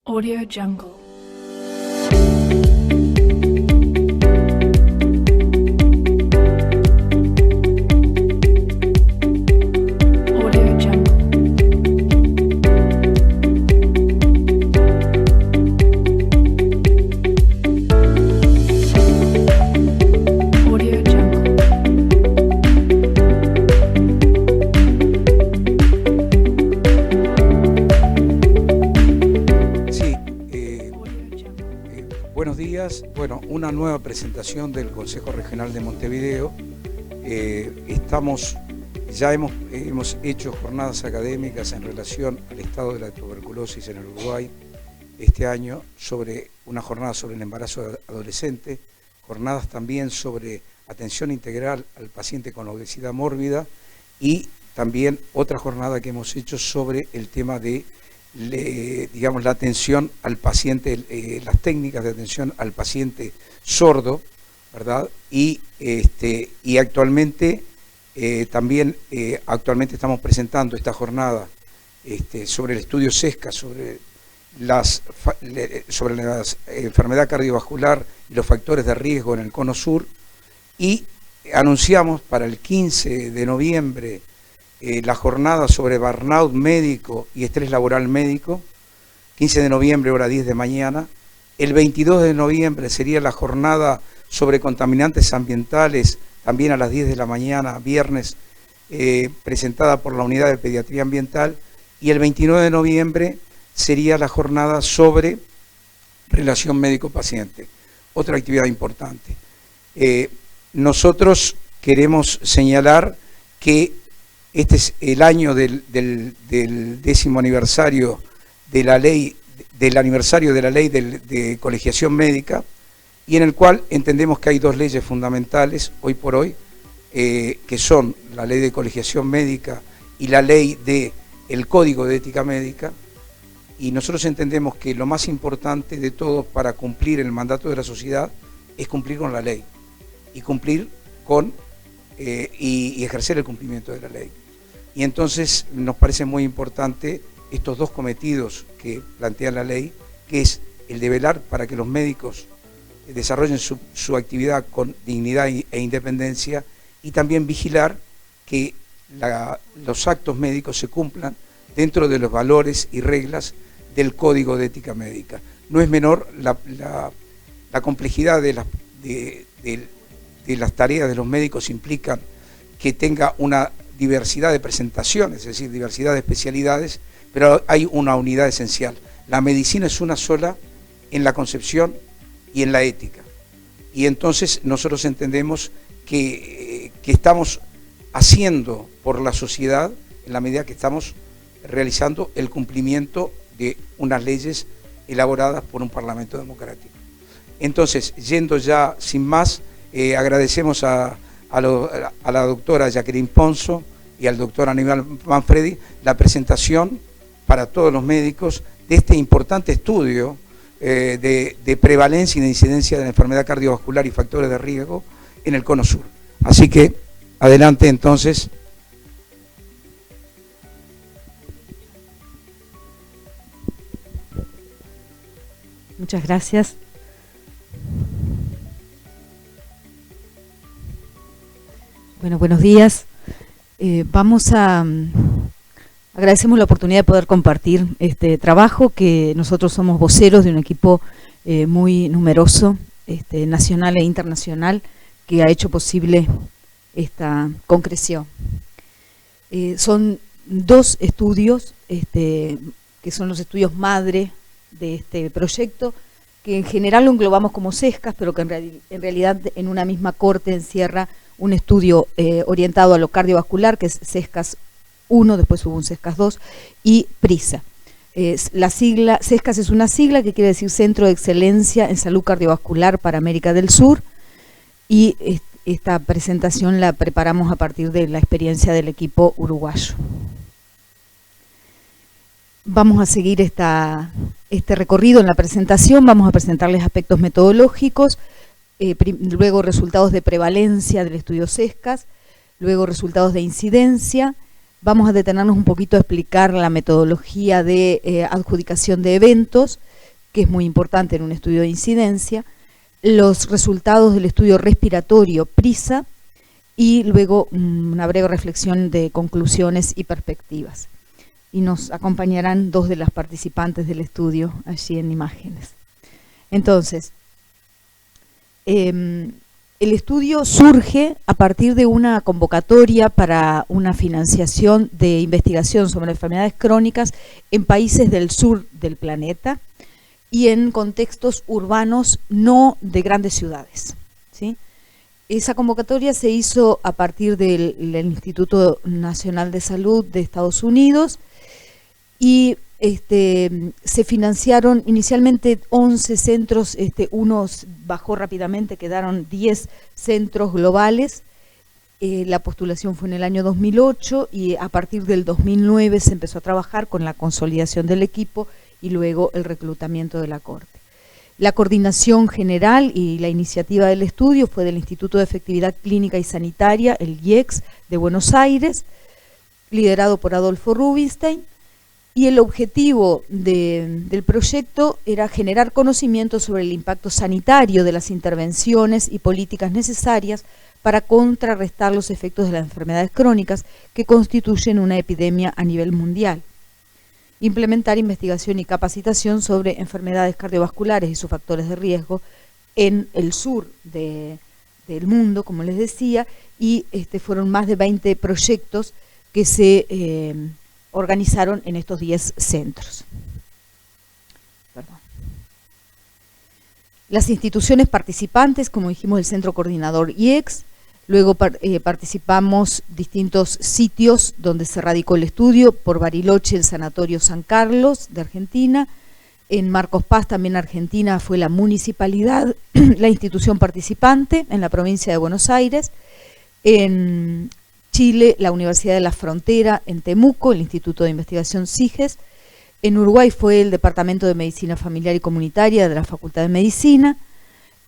Audio Jungle. Audio Jungle. Audio Jungle. Sí, Audio Jungle. buenos días. Bueno, una nueva presentación del Consejo Regional de Montevideo. Hemos hecho jornadas académicas en relación al estado de la tuberculosis en el Uruguay este año, sobre una jornada sobre el embarazo adolescente, jornadas también sobre atención integral al paciente con obesidad mórbida y también otra jornada que hemos hecho sobre el tema de la atención al paciente, las técnicas de atención al paciente sordo, ¿verdad? Y actualmente actualmente estamos presentando esta jornada sobre el estudio CESCA, sobre la enfermedad cardiovascular y los factores de riesgo en el Cono Sur, y anunciamos para el 15 de noviembre la jornada sobre burnout médico y estrés laboral médico, 15 de noviembre, hora 10 de mañana. El 22 de noviembre sería la jornada sobre contaminantes ambientales, también a las 10 de la mañana, viernes, presentada por la Unidad de Pediatría Ambiental. Y el 29 de noviembre sería la jornada sobre relación médico-paciente, otra actividad importante. Nosotros queremos señalar que este es el año del 10º aniversario de la ley, de colegiación médica, y en el cual entendemos que hay dos leyes fundamentales hoy por hoy, que son la ley de colegiación médica y la ley del Código de Ética Médica. Y nosotros entendemos que lo más importante de todo para cumplir el mandato de la sociedad es cumplir con la ley y cumplir con y ejercer el cumplimiento de la ley. Y entonces nos parece muy importante estos dos cometidos que plantea la ley, que es el de velar para que los médicos desarrollen su actividad con dignidad e independencia, y también vigilar que los actos médicos se cumplan dentro de los valores y reglas del Código de Ética Médica. No es menor la complejidad de las tareas de los médicos, implican que tenga una diversidad de presentaciones, es decir, diversidad de especialidades, pero hay una unidad esencial. La medicina es una sola en la concepción y en la ética. Y entonces nosotros entendemos que estamos haciendo por la sociedad en la medida que estamos realizando el cumplimiento de unas leyes elaboradas por un Parlamento democrático. Entonces, yendo ya sin más, agradecemos a la doctora Jacqueline Ponzo y al doctor Aníbal Manfredi la presentación para todos los médicos de este importante estudio de prevalencia y de incidencia de la enfermedad cardiovascular y factores de riesgo en el Cono Sur. Así que, adelante entonces. Muchas gracias. Bueno, buenos días. Agradecemos la oportunidad de poder compartir este trabajo, que nosotros somos voceros de un equipo muy numeroso, nacional e internacional, que ha hecho posible esta concreción. Son dos estudios, que son los estudios madre de este proyecto, que en general lo englobamos como CESCAS, pero que en realidad en una misma corte encierra un estudio orientado a lo cardiovascular, que es CESCAS 1, después hubo un CESCAS 2, y PRISA. La sigla, CESCAS es una sigla que quiere decir Centro de Excelencia en Salud Cardiovascular para América del Sur, y esta presentación la preparamos a partir de la experiencia del equipo uruguayo. Vamos a seguir este recorrido en la presentación. Vamos a presentarles aspectos metodológicos, luego resultados de prevalencia del estudio CESCAS, luego resultados de incidencia, Vamos a detenernos un poquito a explicar la metodología de adjudicación de eventos, que es muy importante en un estudio de incidencia, los resultados del estudio respiratorio PRISA y luego una breve reflexión de conclusiones y perspectivas. Y nos acompañarán dos de las participantes del estudio allí en imágenes. Entonces, el estudio surge a partir de una convocatoria para una financiación de investigación sobre enfermedades crónicas en países del sur del planeta y en contextos urbanos no de grandes ciudades, ¿sí? Esa convocatoria se hizo a partir del Instituto Nacional de Salud de Estados Unidos y se financiaron inicialmente 11 centros, unos bajó rápidamente, quedaron 10 centros globales. La postulación fue en el año 2008 y a partir del 2009 se empezó a trabajar con la consolidación del equipo y luego el reclutamiento de la Corte. La coordinación general y la iniciativa del estudio fue del Instituto de Efectividad Clínica y Sanitaria, el IECS, de Buenos Aires, liderado por Adolfo Rubinstein, y el objetivo del proyecto era generar conocimiento sobre el impacto sanitario de las intervenciones y políticas necesarias para contrarrestar los efectos de las enfermedades crónicas que constituyen una epidemia a nivel mundial. Implementar investigación y capacitación sobre enfermedades cardiovasculares y sus factores de riesgo en el sur del mundo, como les decía, y fueron más de 20 proyectos que se organizaron en estos 10 centros. Perdón. Las instituciones participantes, como dijimos, el Centro Coordinador IECS, luego participamos distintos sitios donde se radicó el estudio, por Bariloche el Sanatorio San Carlos de Argentina, en Marcos Paz también Argentina fue la municipalidad, la institución participante en la provincia de Buenos Aires, en Chile, la Universidad de la Frontera en Temuco, el Instituto de Investigación SIGES. En Uruguay fue el Departamento de Medicina Familiar y Comunitaria de la Facultad de Medicina.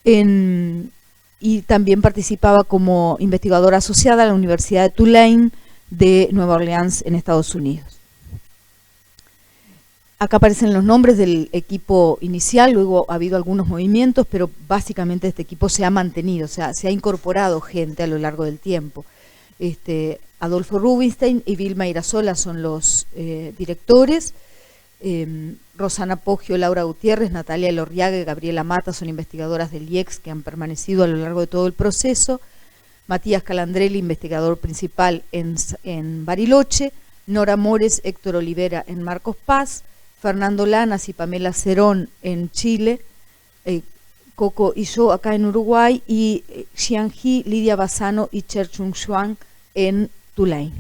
Y también participaba como investigadora asociada a la Universidad de Tulane de Nueva Orleans en Estados Unidos. Acá aparecen los nombres del equipo inicial, luego ha habido algunos movimientos, pero básicamente este equipo se ha mantenido, o sea, se ha incorporado gente a lo largo del tiempo. Adolfo Rubinstein y Vilma Irasola son los directores, Rosana Poggio, Laura Gutiérrez, Natalia Elorriaga y Gabriela Mata son investigadoras del IECS que han permanecido a lo largo de todo el proceso, Matías Calandrelli, investigador principal en Bariloche, Nora Mores, Héctor Olivera en Marcos Paz, Fernando Lanas y Pamela Cerón en Chile, Coco y yo acá en Uruguay, y Xianji, Lidia Bassano y Cherchung Xuan en Tulane.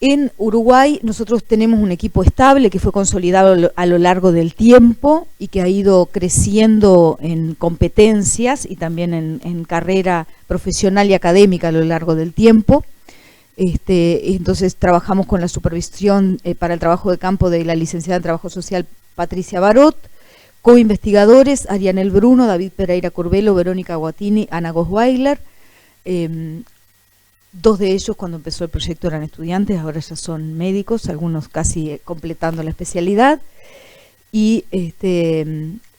En Uruguay nosotros tenemos un equipo estable que fue consolidado a lo largo del tiempo y que ha ido creciendo en competencias y también en carrera profesional y académica a lo largo del tiempo. Entonces trabajamos con la supervisión para el trabajo de campo de la licenciada en Trabajo Social Patricia Barot, co-investigadores Arianel Bruno, David Pereira Curbelo, Verónica Guatini, Ana Gosweiler. Dos de ellos cuando empezó el proyecto eran estudiantes, ahora ya son médicos, algunos casi completando la especialidad. Y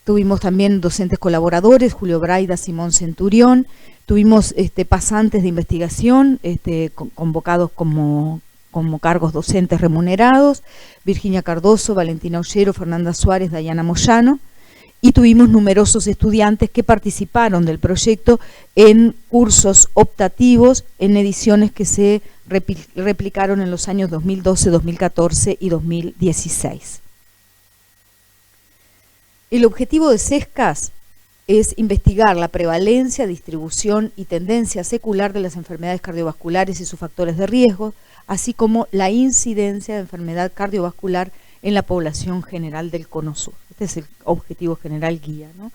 tuvimos también docentes colaboradores, Julio Braida, Simón Centurión. Tuvimos pasantes de investigación convocados como cargos docentes remunerados, Virginia Cardoso, Valentina Ollero, Fernanda Suárez, Dayana Moyano. Y tuvimos numerosos estudiantes que participaron del proyecto en cursos optativos, en ediciones que se replicaron en los años 2012, 2014 y 2016. El objetivo de CESCAS es investigar la prevalencia, distribución y tendencia secular de las enfermedades cardiovasculares y sus factores de riesgo, así como la incidencia de enfermedad cardiovascular en la población general del Cono Sur. Este es el objetivo general guía, ¿no?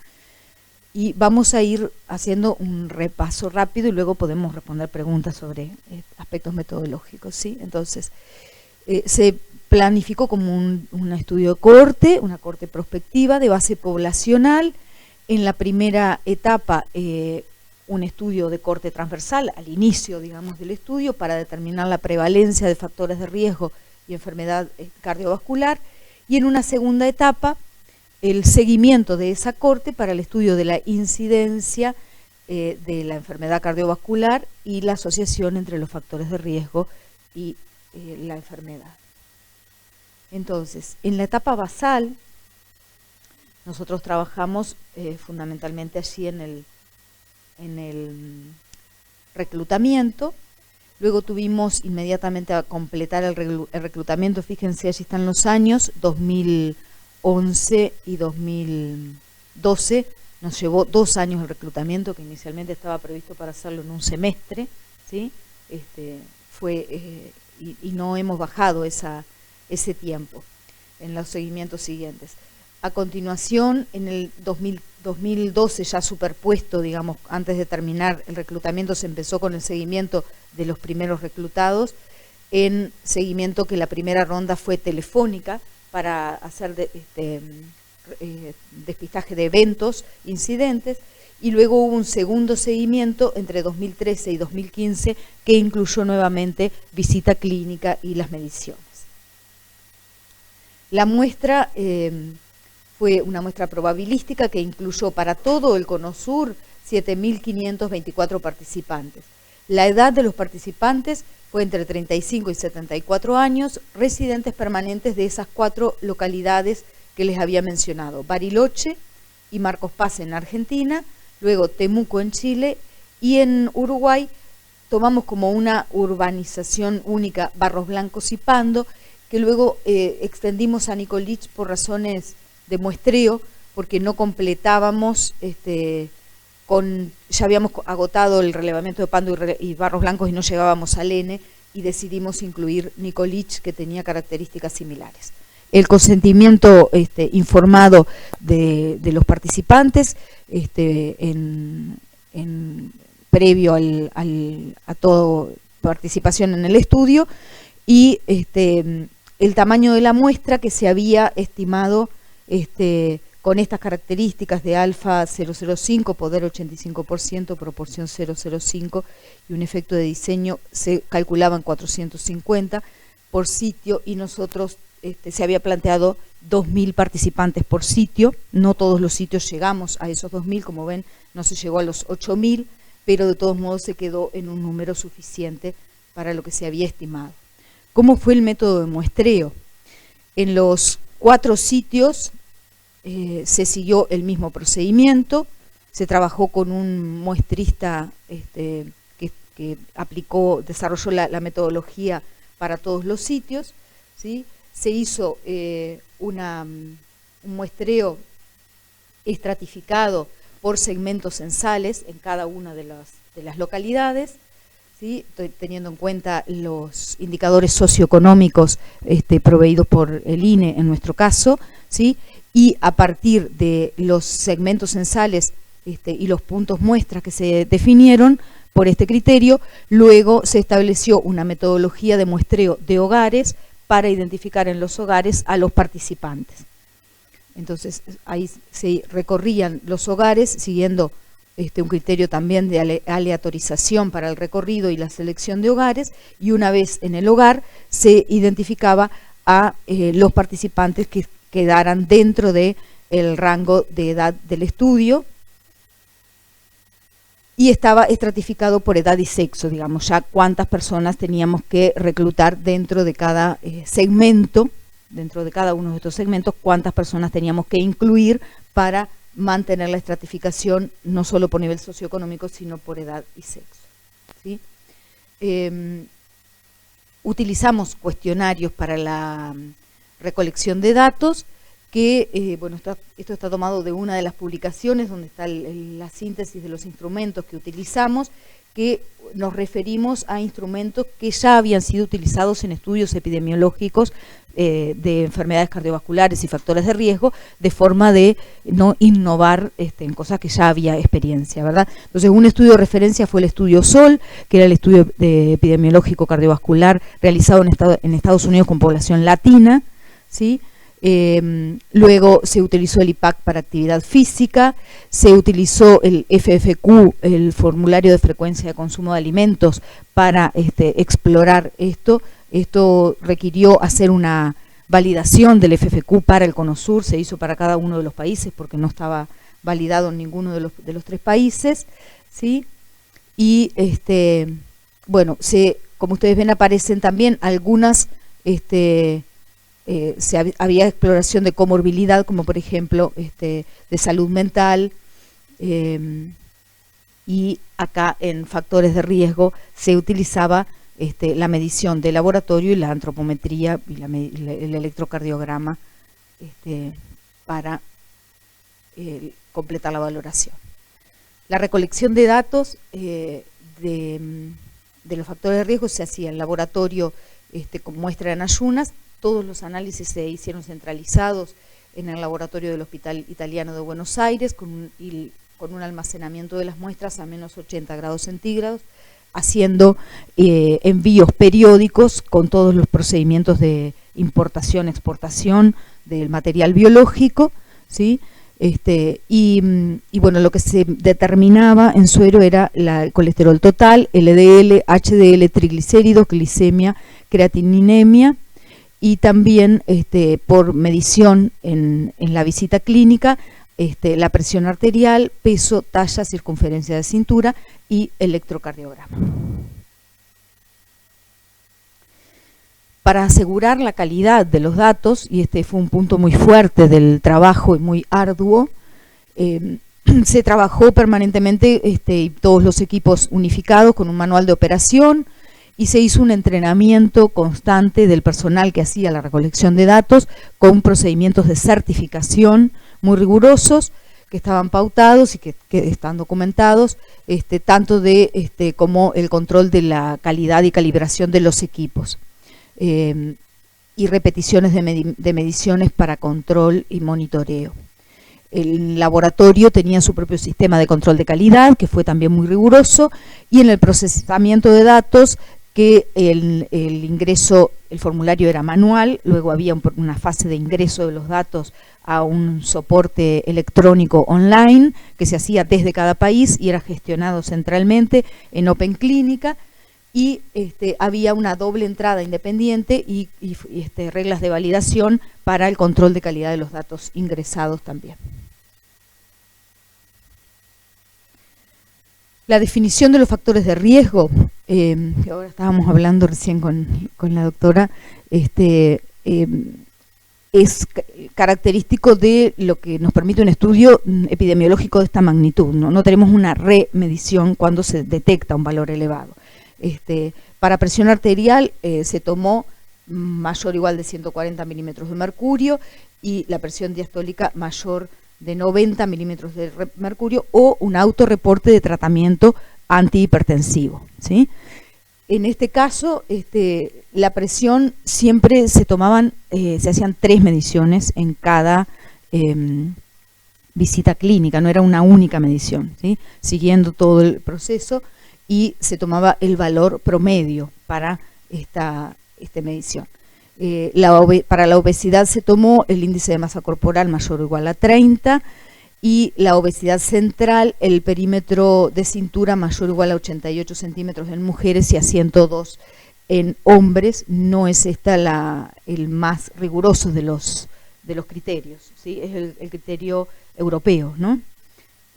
Y vamos a ir haciendo un repaso rápido y luego podemos responder preguntas sobre aspectos metodológicos, ¿sí? Entonces, se planificó como un estudio de cohorte, una cohorte prospectiva de base poblacional. En la primera etapa un estudio de corte transversal al inicio, digamos, del estudio para determinar la prevalencia de factores de riesgo y enfermedad cardiovascular, y en una segunda etapa el seguimiento de esa corte para el estudio de la incidencia de la enfermedad cardiovascular y la asociación entre los factores de riesgo y la enfermedad. Entonces, en la etapa basal, nosotros trabajamos fundamentalmente allí en el reclutamiento. Luego tuvimos inmediatamente a completar el reclutamiento, fíjense, allí están los años, 2011 y 2012, nos llevó 2 años el reclutamiento, que inicialmente estaba previsto para hacerlo en un semestre, ¿sí? Y no hemos bajado ese tiempo en los seguimientos siguientes. A continuación, en el 2012, ya superpuesto, digamos, antes de terminar el reclutamiento, se empezó con el seguimiento de los primeros reclutados, en seguimiento que la primera ronda fue telefónica para hacer despistaje de eventos, incidentes, y luego hubo un segundo seguimiento entre 2013 y 2015 que incluyó nuevamente visita clínica y las mediciones. La muestra fue una muestra probabilística que incluyó para todo el Cono Sur 7.524 participantes. La edad de los participantes fue entre 35 y 74 años, residentes permanentes de esas 4 localidades que les había mencionado: Bariloche y Marcos Paz en Argentina, luego Temuco en Chile, y en Uruguay tomamos como una urbanización única Barros Blancos y Pando, que luego extendimos a Nicolich por razones de muestreo, porque no completábamos, ya habíamos agotado el relevamiento de Pando y Barros Blancos y no llegábamos al N, y decidimos incluir Nicolich, que tenía características similares. El consentimiento informado de los participantes previo a toda participación en el estudio, y el tamaño de la muestra que se había estimado con estas características de alfa 0,05, poder 85%, proporción 0,05 y un efecto de diseño se calculaba en 450 por sitio, y nosotros se había planteado 2.000 participantes por sitio. No todos los sitios llegamos a esos 2.000, como ven, no se llegó a los 8.000, pero de todos modos se quedó en un número suficiente para lo que se había estimado. ¿Cómo fue el método de muestreo? En los 4 sitios se siguió el mismo procedimiento, se trabajó con un muestrista que desarrolló la metodología para todos los sitios, ¿sí? Se hizo un muestreo estratificado por segmentos censales en cada una de las localidades, ¿sí? Teniendo en cuenta los indicadores socioeconómicos proveídos por el INE en nuestro caso, ¿sí? Y a partir de los segmentos censales y los puntos muestras que se definieron por este criterio, luego se estableció una metodología de muestreo de hogares para identificar en los hogares a los participantes. Entonces ahí se recorrían los hogares siguiendo un criterio también de aleatorización para el recorrido y la selección de hogares, y una vez en el hogar se identificaba a los participantes que quedaran dentro del rango de edad del estudio, y estaba estratificado por edad y sexo, digamos, ya cuántas personas teníamos que reclutar dentro de cada segmento, dentro de cada uno de estos segmentos, cuántas personas teníamos que incluir para mantener la estratificación, no solo por nivel socioeconómico, sino por edad y sexo, ¿sí? Utilizamos cuestionarios para la recolección de datos, que esto está tomado de una de las publicaciones donde está la síntesis de los instrumentos que utilizamos, que nos referimos a instrumentos que ya habían sido utilizados en estudios epidemiológicos de enfermedades cardiovasculares y factores de riesgo, de forma de no innovar en cosas que ya había experiencia, ¿verdad? Entonces, un estudio de referencia fue el estudio SOL, que era el estudio epidemiológico cardiovascular realizado en Estados Unidos con población latina, ¿sí? Luego se utilizó el IPAC para actividad física, se utilizó el FFQ, el formulario de frecuencia de consumo de alimentos, para explorar esto. Esto requirió hacer una validación del FFQ para el Cono Sur, se hizo para cada uno de los países porque no estaba validado en ninguno de los 3 países, ¿sí? Y bueno, como ustedes ven, aparecen también algunas había exploración de comorbilidad, como por ejemplo de salud mental, y acá en factores de riesgo se utilizaba la medición de laboratorio y la antropometría y el electrocardiograma para completar la valoración. La recolección de datos de los factores de riesgo se hacía en laboratorio con muestra en ayunas. Todos los análisis se hicieron centralizados en el laboratorio del Hospital Italiano de Buenos Aires, con un almacenamiento de las muestras a menos 80 grados centígrados, haciendo envíos periódicos con todos los procedimientos de importación, exportación del material biológico, ¿sí? Y bueno, lo que se determinaba en suero era el colesterol total, LDL, HDL, triglicéridos, glicemia, creatininemia, y también por medición en la visita clínica, la presión arterial, peso, talla, circunferencia de cintura y electrocardiograma. Para asegurar la calidad de los datos, y este fue un punto muy fuerte del trabajo y muy arduo, se trabajó permanentemente y todos los equipos unificados con un manual de operación, y se hizo un entrenamiento constante del personal que hacía la recolección de datos con procedimientos de certificación muy rigurosos que estaban pautados y que están documentados, tanto como el control de la calidad y calibración de los equipos, y repeticiones de mediciones para control y monitoreo. El laboratorio tenía su propio sistema de control de calidad, que fue también muy riguroso, y en el procesamiento de datos, que el ingreso, el formulario era manual, luego había una fase de ingreso de los datos a un soporte electrónico online que se hacía desde cada país y era gestionado centralmente en Open Clínica, y había una doble entrada independiente y reglas de validación para el control de calidad de los datos ingresados también. La definición de los factores de riesgo, ahora estábamos hablando recién con la doctora, es característico de lo que nos permite un estudio epidemiológico de esta magnitud. No tenemos una remedición cuando se detecta un valor elevado. Para presión arterial se tomó mayor o igual de 140 milímetros de mercurio, y la presión diastólica mayor de 90 milímetros de mercurio, o un autorreporte de tratamiento antihipertensivo, ¿sí? En este caso, la presión siempre se tomaban, se hacían 3 mediciones en cada visita clínica, no era una única medición, ¿sí? Siguiendo todo el proceso, y se tomaba el valor promedio para esta medición. Para la obesidad se tomó el índice de masa corporal mayor o igual a 30, y la obesidad central, el perímetro de cintura mayor o igual a 88 centímetros en mujeres y a 102 en hombres. No es el más riguroso de los criterios, ¿sí? Es el criterio europeo, ¿no?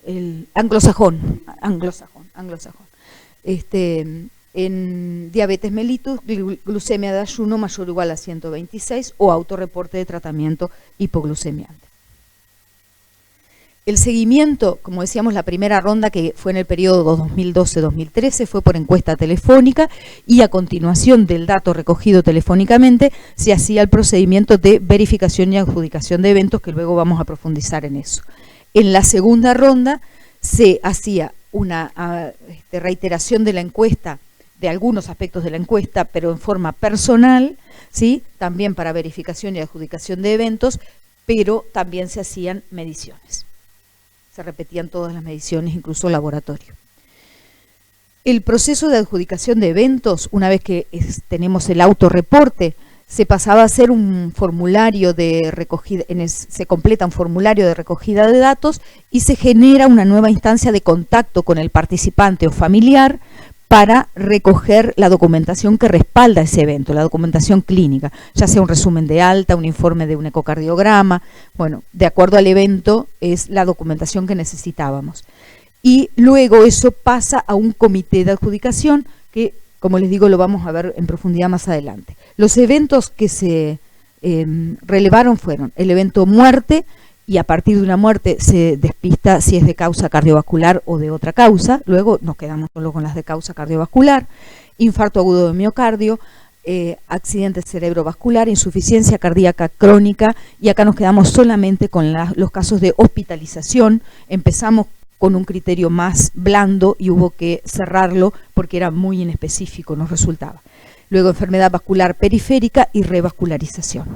El anglosajón. En diabetes mellitus, glucemia de ayuno mayor o igual a 126, o autorreporte de tratamiento hipoglucemiante. El seguimiento, como decíamos, la primera ronda, que fue en el periodo 2012-2013, fue por encuesta telefónica, y a continuación del dato recogido telefónicamente se hacía el procedimiento de verificación y adjudicación de eventos, que luego vamos a profundizar en eso. En la segunda ronda se hacía una reiteración de la encuesta, de algunos aspectos de la encuesta, pero en forma personal, ¿sí? También para verificación y adjudicación de eventos, pero también se hacían mediciones. Se repetían todas las mediciones, incluso laboratorio. El proceso de adjudicación de eventos, una vez que tenemos el autorreporte, se pasaba a hacer un formulario de recogida, se completa un formulario de recogida de datos y se genera una nueva instancia de contacto con el participante o familiar para recoger la documentación que respalda ese evento, la documentación clínica, ya sea un resumen de alta, un informe de un ecocardiograma, bueno, de acuerdo al evento es la documentación que necesitábamos. Y luego eso pasa a un comité de adjudicación que, como les digo, lo vamos a ver en profundidad más adelante. Los eventos que se relevaron fueron el evento muerte, y a partir de una muerte se despista si es de causa cardiovascular o de otra causa, luego nos quedamos solo con las de causa cardiovascular, infarto agudo de miocardio, accidente cerebrovascular, insuficiencia cardíaca crónica, y acá nos quedamos solamente con los casos de hospitalización. Empezamos con un criterio más blando y hubo que cerrarlo porque era muy inespecífico, nos resultaba. Luego enfermedad vascular periférica y revascularización.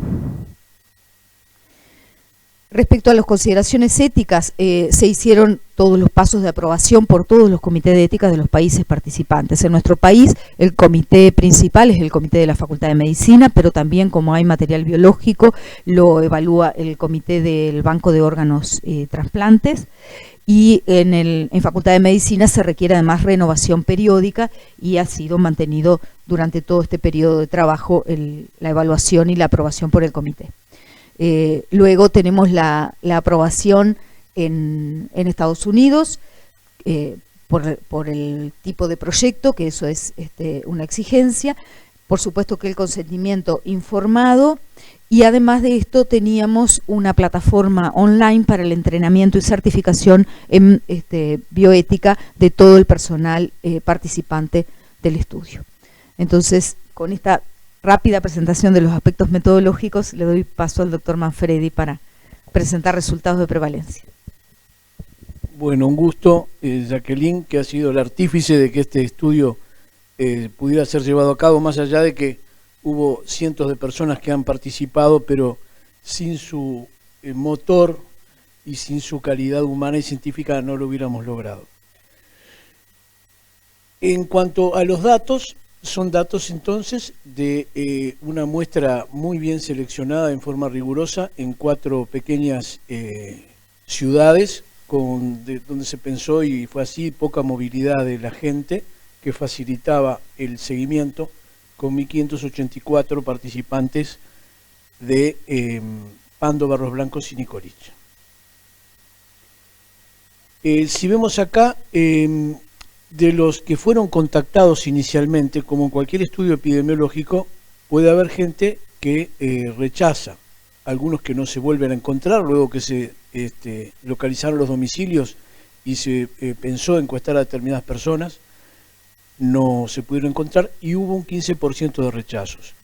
Respecto a las consideraciones éticas, se hicieron todos los pasos de aprobación por todos los comités de ética de los países participantes. En nuestro país, el comité principal es el comité de la Facultad de Medicina, pero también, como hay material biológico, lo evalúa el comité del Banco de Órganos Trasplantes. Y en Facultad de Medicina se requiere además renovación periódica y ha sido mantenido durante todo este periodo de trabajo la evaluación y la aprobación por el comité. Luego tenemos la aprobación en Estados Unidos por el tipo de proyecto, que eso es una exigencia. Por supuesto que el consentimiento informado, y además de esto teníamos una plataforma online para el entrenamiento y certificación en bioética de todo el personal participante del estudio. Entonces, con esta rápida presentación de los aspectos metodológicos, le doy paso al doctor Manfredi para presentar resultados de prevalencia. Bueno, un gusto, Jacqueline, que ha sido el artífice de que este estudio pudiera ser llevado a cabo, más allá de que hubo cientos de personas que han participado, pero sin su motor y sin su calidad humana y científica no lo hubiéramos logrado. En cuanto a los datos, son datos entonces de una muestra muy bien seleccionada en forma rigurosa en 4 pequeñas ciudades donde se pensó, y fue así, poca movilidad de la gente, que facilitaba el seguimiento, con 1.584 participantes de Pando, Barros Blancos y Nicolich. Si vemos acá, de los que fueron contactados inicialmente, como en cualquier estudio epidemiológico, puede haber gente que rechaza, algunos que no se vuelven a encontrar, luego que se localizaron los domicilios y se pensó encuestar a determinadas personas, no se pudieron encontrar y hubo un 15% de rechazos.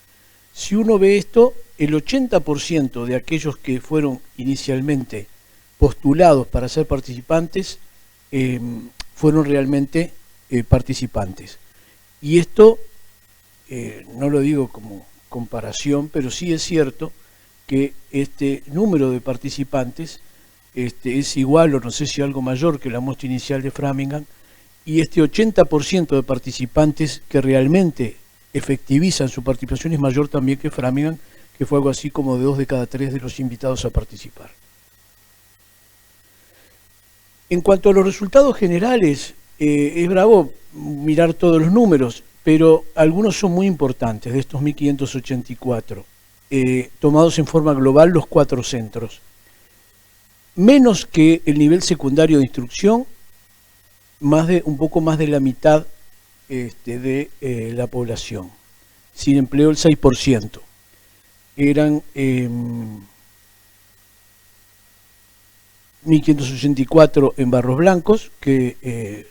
Si uno ve esto, el 80% de aquellos que fueron inicialmente postulados para ser participantes fueron realmente participantes. Y esto no lo digo como comparación, pero sí es cierto que este número de participantes es igual o no sé si algo mayor que la muestra inicial de Framingham, y este 80% de participantes que realmente efectivizan su participación es mayor también que Framingham, que fue algo así como de 2 de cada 3 de los invitados a participar. En cuanto a los resultados generales, es bravo mirar todos los números, pero algunos son muy importantes de estos 1.584, tomados en forma global los 4 centros. Menos que el nivel secundario de instrucción, un poco más de la mitad de la población. Sin empleo el 6%. Eran 1.584 en Barros Blancos, que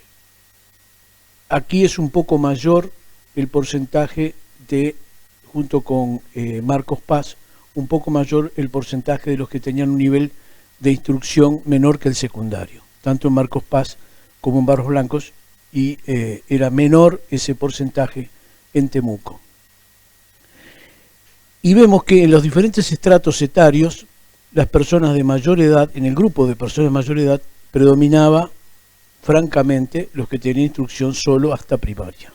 aquí es un poco mayor el porcentaje junto con Marcos Paz, un poco mayor el porcentaje de los que tenían un nivel de instrucción menor que el secundario, tanto en Marcos Paz como en Barros Blancos, y era menor ese porcentaje en Temuco. Y vemos que en los diferentes estratos etarios, las personas de mayor edad, en el grupo de personas de mayor edad, predominaba francamente los que tenían instrucción solo hasta primaria.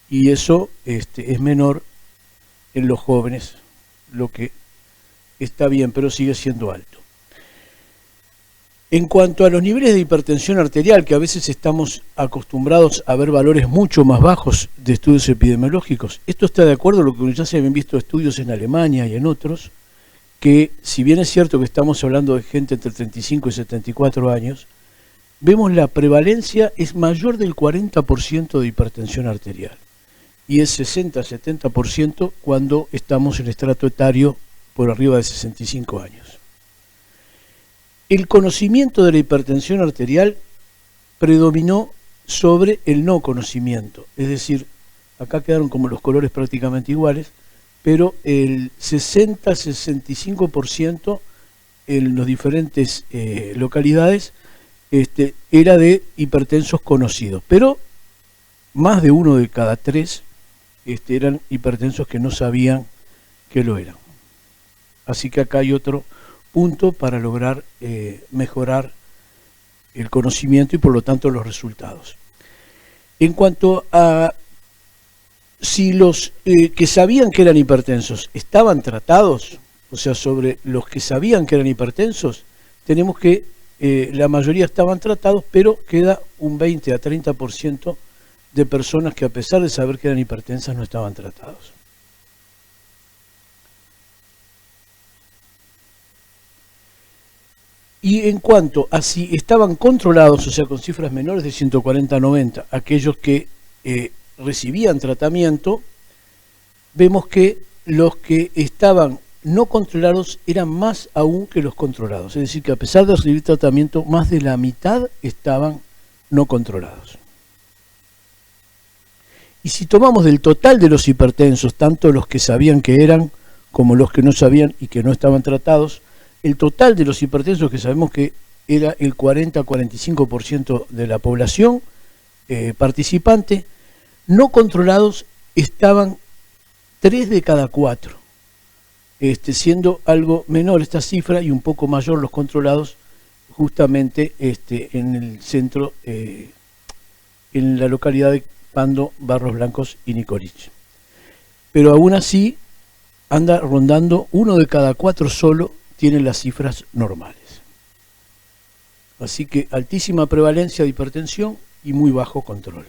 Y eso es menor en los jóvenes, lo que está bien, pero sigue siendo alto. En cuanto a los niveles de hipertensión arterial, que a veces estamos acostumbrados a ver valores mucho más bajos de estudios epidemiológicos, esto está de acuerdo a lo que ya se habían visto estudios en Alemania y en otros, que si bien es cierto que estamos hablando de gente entre 35 y 74 años, vemos la prevalencia es mayor del 40% de hipertensión arterial y es 60-70% cuando estamos en estrato etario por arriba de 65 años. El conocimiento de la hipertensión arterial predominó sobre el no conocimiento, es decir, acá quedaron como los colores prácticamente iguales, pero el 60-65% en las diferentes localidades era de hipertensos conocidos, pero más de 1 de cada 3 eran hipertensos que no sabían que lo eran. Así que acá hay otro punto para lograr mejorar el conocimiento y por lo tanto los resultados. En cuanto a si los que sabían que eran hipertensos estaban tratados, o sea, sobre los que sabían que eran hipertensos, tenemos que la mayoría estaban tratados, pero queda un 20 a 30% de personas que a pesar de saber que eran hipertensas no estaban tratados. Y en cuanto a si estaban controlados, o sea, con cifras menores de 140 a 90, aquellos que recibían tratamiento, vemos que los que estaban no controlados eran más aún que los controlados. Es decir, que a pesar de recibir tratamiento, más de la mitad estaban no controlados. Y si tomamos del total de los hipertensos, tanto los que sabían que eran como los que no sabían y que no estaban tratados, el total de los hipertensos, que sabemos que era el 40-45% de la población participante, no controlados estaban 3 de cada 4, siendo algo menor esta cifra y un poco mayor los controlados justamente en el centro, en la localidad de Pando, Barros Blancos y Nicorich. Pero aún así anda rondando 1 de cada 4 solo tienen las cifras normales. Así que altísima prevalencia de hipertensión y muy bajo control.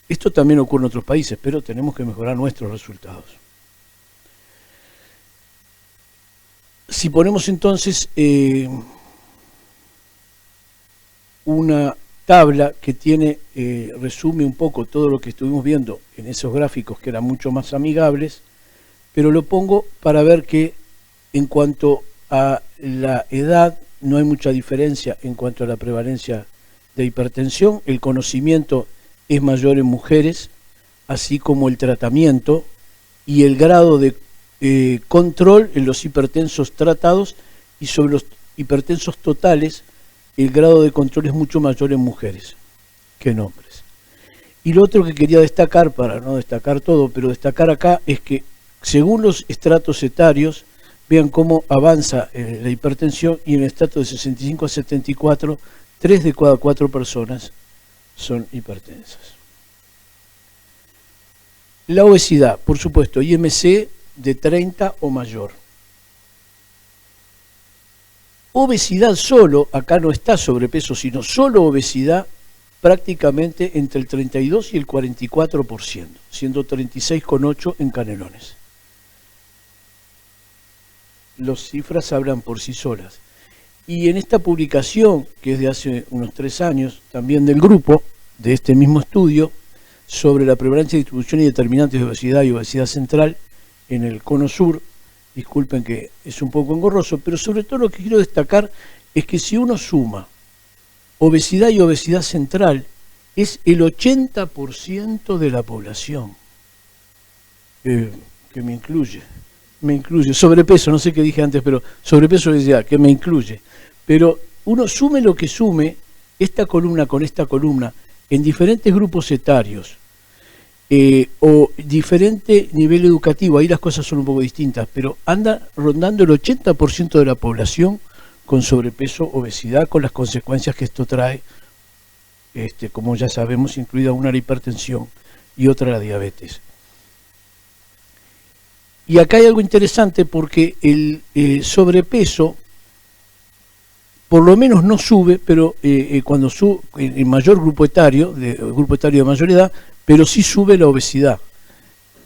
Esto también ocurre en otros países, pero tenemos que mejorar nuestros resultados. Si ponemos entonces una tabla que resume un poco todo lo que estuvimos viendo en esos gráficos que eran mucho más amigables, pero lo pongo para ver que en cuanto a la edad no hay mucha diferencia en cuanto a la prevalencia de hipertensión, el conocimiento es mayor en mujeres, así como el tratamiento y el grado de control en los hipertensos tratados, y sobre los hipertensos totales el grado de control es mucho mayor en mujeres que en hombres. Y lo otro que quería destacar, para no destacar todo, pero destacar acá, es que según los estratos etarios, vean cómo avanza la hipertensión, y en el estrato de 65 a 74, 3 de cada 4 personas son hipertensas. La obesidad, por supuesto, IMC de 30 o mayor. Obesidad solo, acá no está sobrepeso, sino solo obesidad, prácticamente entre el 32 y el 44%, siendo 36,8 en Canelones. Las cifras hablan por sí solas. Y en esta publicación, que es de hace unos 3 años, también del grupo, de este mismo estudio, sobre la prevalencia, distribución y determinantes de obesidad y obesidad central en el cono sur, disculpen que es un poco engorroso, pero sobre todo lo que quiero destacar es que si uno suma obesidad y obesidad central, es el 80% de la población, que me incluye. Sobrepeso, no sé qué dije antes, pero sobrepeso y obesidad, que me incluye. Pero uno sume lo que sume, esta columna con esta columna, en diferentes grupos etarios, o diferente nivel educativo, ahí las cosas son un poco distintas, pero anda rondando el 80% de la población con sobrepeso, obesidad, con las consecuencias que esto trae, como ya sabemos, incluida una la hipertensión y otra la diabetes. Y acá hay algo interesante porque el sobrepeso por lo menos no sube, pero cuando sube en mayor grupo etario de mayor edad, pero sí sube la obesidad.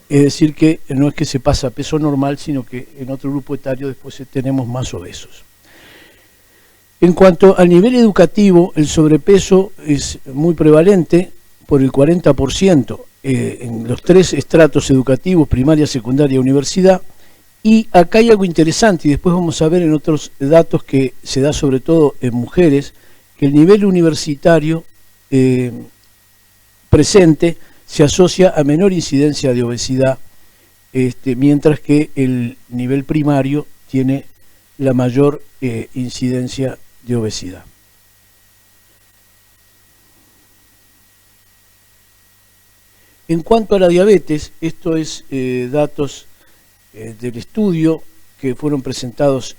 Es decir, que no es que se pasa a peso normal, sino que en otro grupo etario después tenemos más obesos. En cuanto al nivel educativo, el sobrepeso es muy prevalente, por el 40%, en los 3 estratos educativos, primaria, secundaria y universidad. Y acá hay algo interesante, y después vamos a ver en otros datos que se da sobre todo en mujeres, que el nivel universitario presente se asocia a menor incidencia de obesidad, mientras que el nivel primario tiene la mayor incidencia de obesidad. En cuanto a la diabetes, esto es datos del estudio que fueron presentados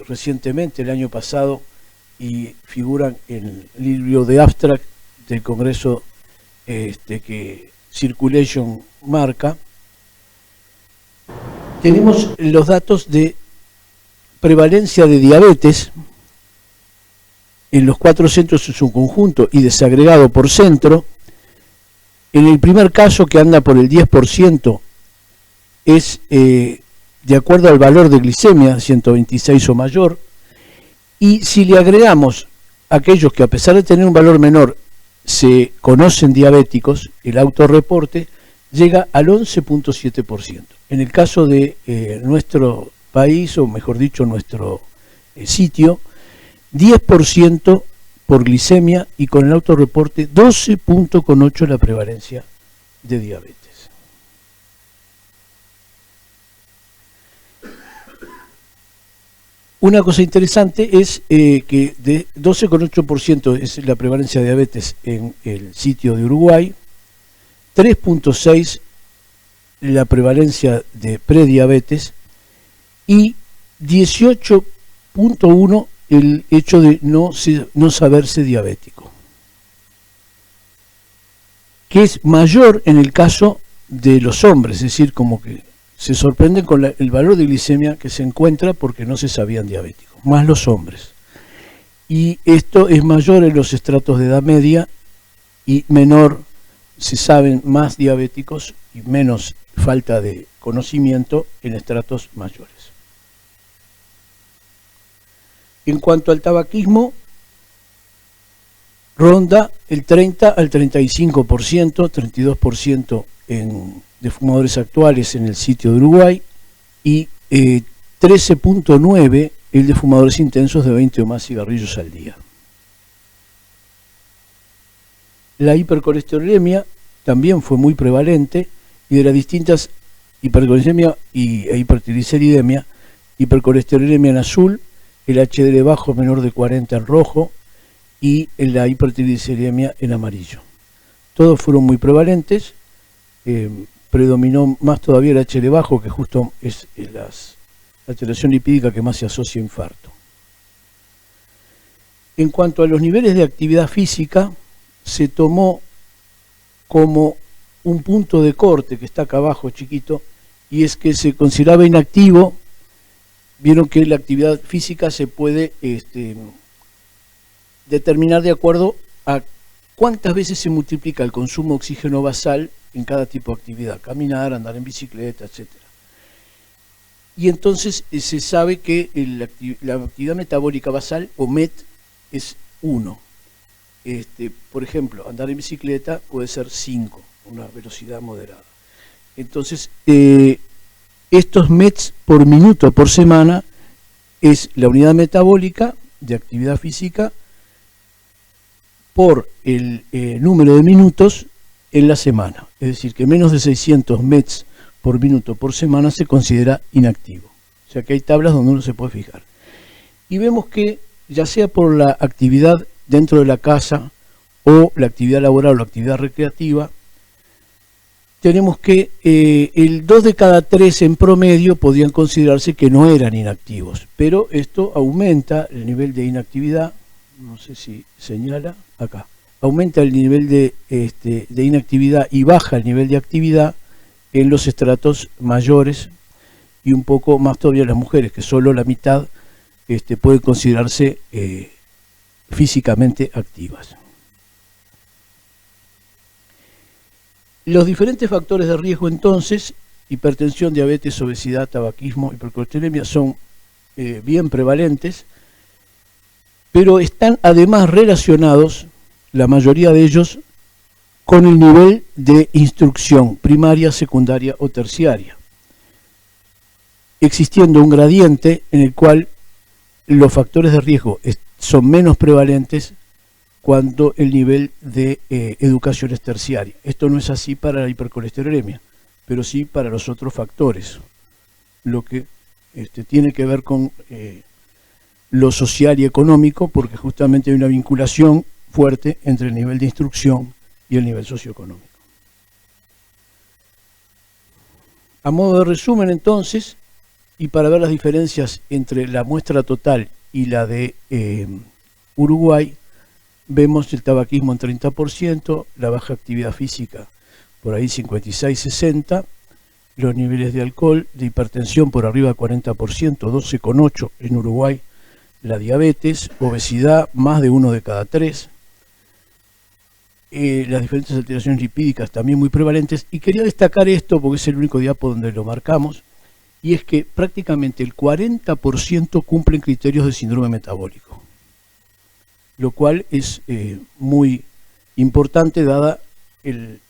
recientemente, el año pasado, y figuran en el libro de abstract del Congreso que Circulation marca. Tenemos los datos de prevalencia de diabetes en los 4 centros en su conjunto y desagregado por centro. En el primer caso, que anda por el 10%, es de acuerdo al valor de glicemia, 126 o mayor, y si le agregamos aquellos que a pesar de tener un valor menor se conocen diabéticos, el autorreporte llega al 11.7%. En el caso de nuestro país, o mejor dicho, nuestro sitio, 10% por glicemia y con el autorreporte 12.8 la prevalencia de diabetes. Una cosa interesante es que de 12,8% es la prevalencia de diabetes en el sitio de Uruguay, 3.6 la prevalencia de prediabetes y 18.1 el hecho de no saberse diabético, que es mayor en el caso de los hombres, es decir, como que se sorprenden con el valor de glicemia que se encuentra porque no se sabían diabéticos, más los hombres. Y esto es mayor en los estratos de edad media y menor, se saben más diabéticos y menos falta de conocimiento en estratos mayores. En cuanto al tabaquismo, ronda el 30 al 35%, 32% de fumadores actuales en el sitio de Uruguay y 13.9 el de fumadores intensos de 20 o más cigarrillos al día. La hipercolesterolemia también fue muy prevalente y de las distintas hipercolesterolemia e hipertrigliceridemia, hipercolesterolemia en azul, el HDL bajo menor de 40 en rojo y la hipertrigliceridemia en amarillo. Todos fueron muy prevalentes. Predominó más todavía el HDL bajo, que justo es la alteración lipídica que más se asocia a infarto. En cuanto a los niveles de actividad física, se tomó como un punto de corte, que está acá abajo chiquito, y es que se consideraba inactivo. Vieron que la actividad física se puede determinar de acuerdo a cuántas veces se multiplica el consumo de oxígeno basal en cada tipo de actividad, caminar, andar en bicicleta, etc. Y entonces se sabe que la actividad metabólica basal, o MET, es 1. Por ejemplo, andar en bicicleta puede ser 5, una velocidad moderada. Entonces, estos METs por minuto por semana es la unidad metabólica de actividad física por el número de minutos en la semana. Es decir, que menos de 600 METs por minuto por semana se considera inactivo. O sea que hay tablas donde uno se puede fijar. Y vemos que ya sea por la actividad dentro de la casa o la actividad laboral o la actividad recreativa, tenemos que el 2 de cada 3 en promedio podían considerarse que no eran inactivos, pero esto aumenta el nivel de inactividad, no sé si señala acá, aumenta el nivel de inactividad y baja el nivel de actividad en los estratos mayores y un poco más todavía las mujeres, que solo la mitad pueden considerarse físicamente activas. Los diferentes factores de riesgo entonces, hipertensión, diabetes, obesidad, tabaquismo, hipercolesterolemia, son bien prevalentes, pero están además relacionados, la mayoría de ellos, con el nivel de instrucción primaria, secundaria o terciaria, existiendo un gradiente en el cual los factores de riesgo son menos prevalentes cuando el nivel de educación es terciaria. Esto no es así para la hipercolesterolemia, pero sí para los otros factores, lo que tiene que ver con lo social y económico, porque justamente hay una vinculación fuerte entre el nivel de instrucción y el nivel socioeconómico. A modo de resumen entonces, y para ver las diferencias entre la muestra total y la de Uruguay, vemos el tabaquismo en 30%, la baja actividad física por ahí 56-60%, los niveles de alcohol, de hipertensión por arriba de 40%, 12,8% en Uruguay, la diabetes, obesidad, más de 1 de cada 3, las diferentes alteraciones lipídicas también muy prevalentes, y quería destacar esto porque es el único diapo donde lo marcamos, y es que prácticamente el 40% cumplen criterios de síndrome metabólico, lo cual es muy importante dada el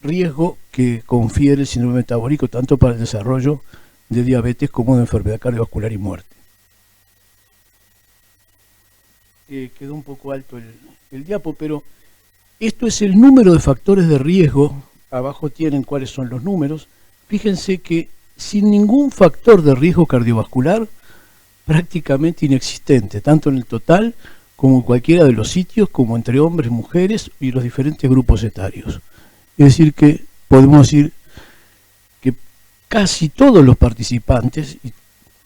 riesgo que confiere el síndrome metabólico tanto para el desarrollo de diabetes como de enfermedad cardiovascular y muerte. Quedó un poco alto el diapo, pero esto es el número de factores de riesgo. Abajo tienen cuáles son los números. Fíjense que sin ningún factor de riesgo cardiovascular, prácticamente inexistente, tanto en el total como en cualquiera de los sitios, como entre hombres, mujeres y los diferentes grupos etarios. Es decir que podemos decir que casi todos los participantes, y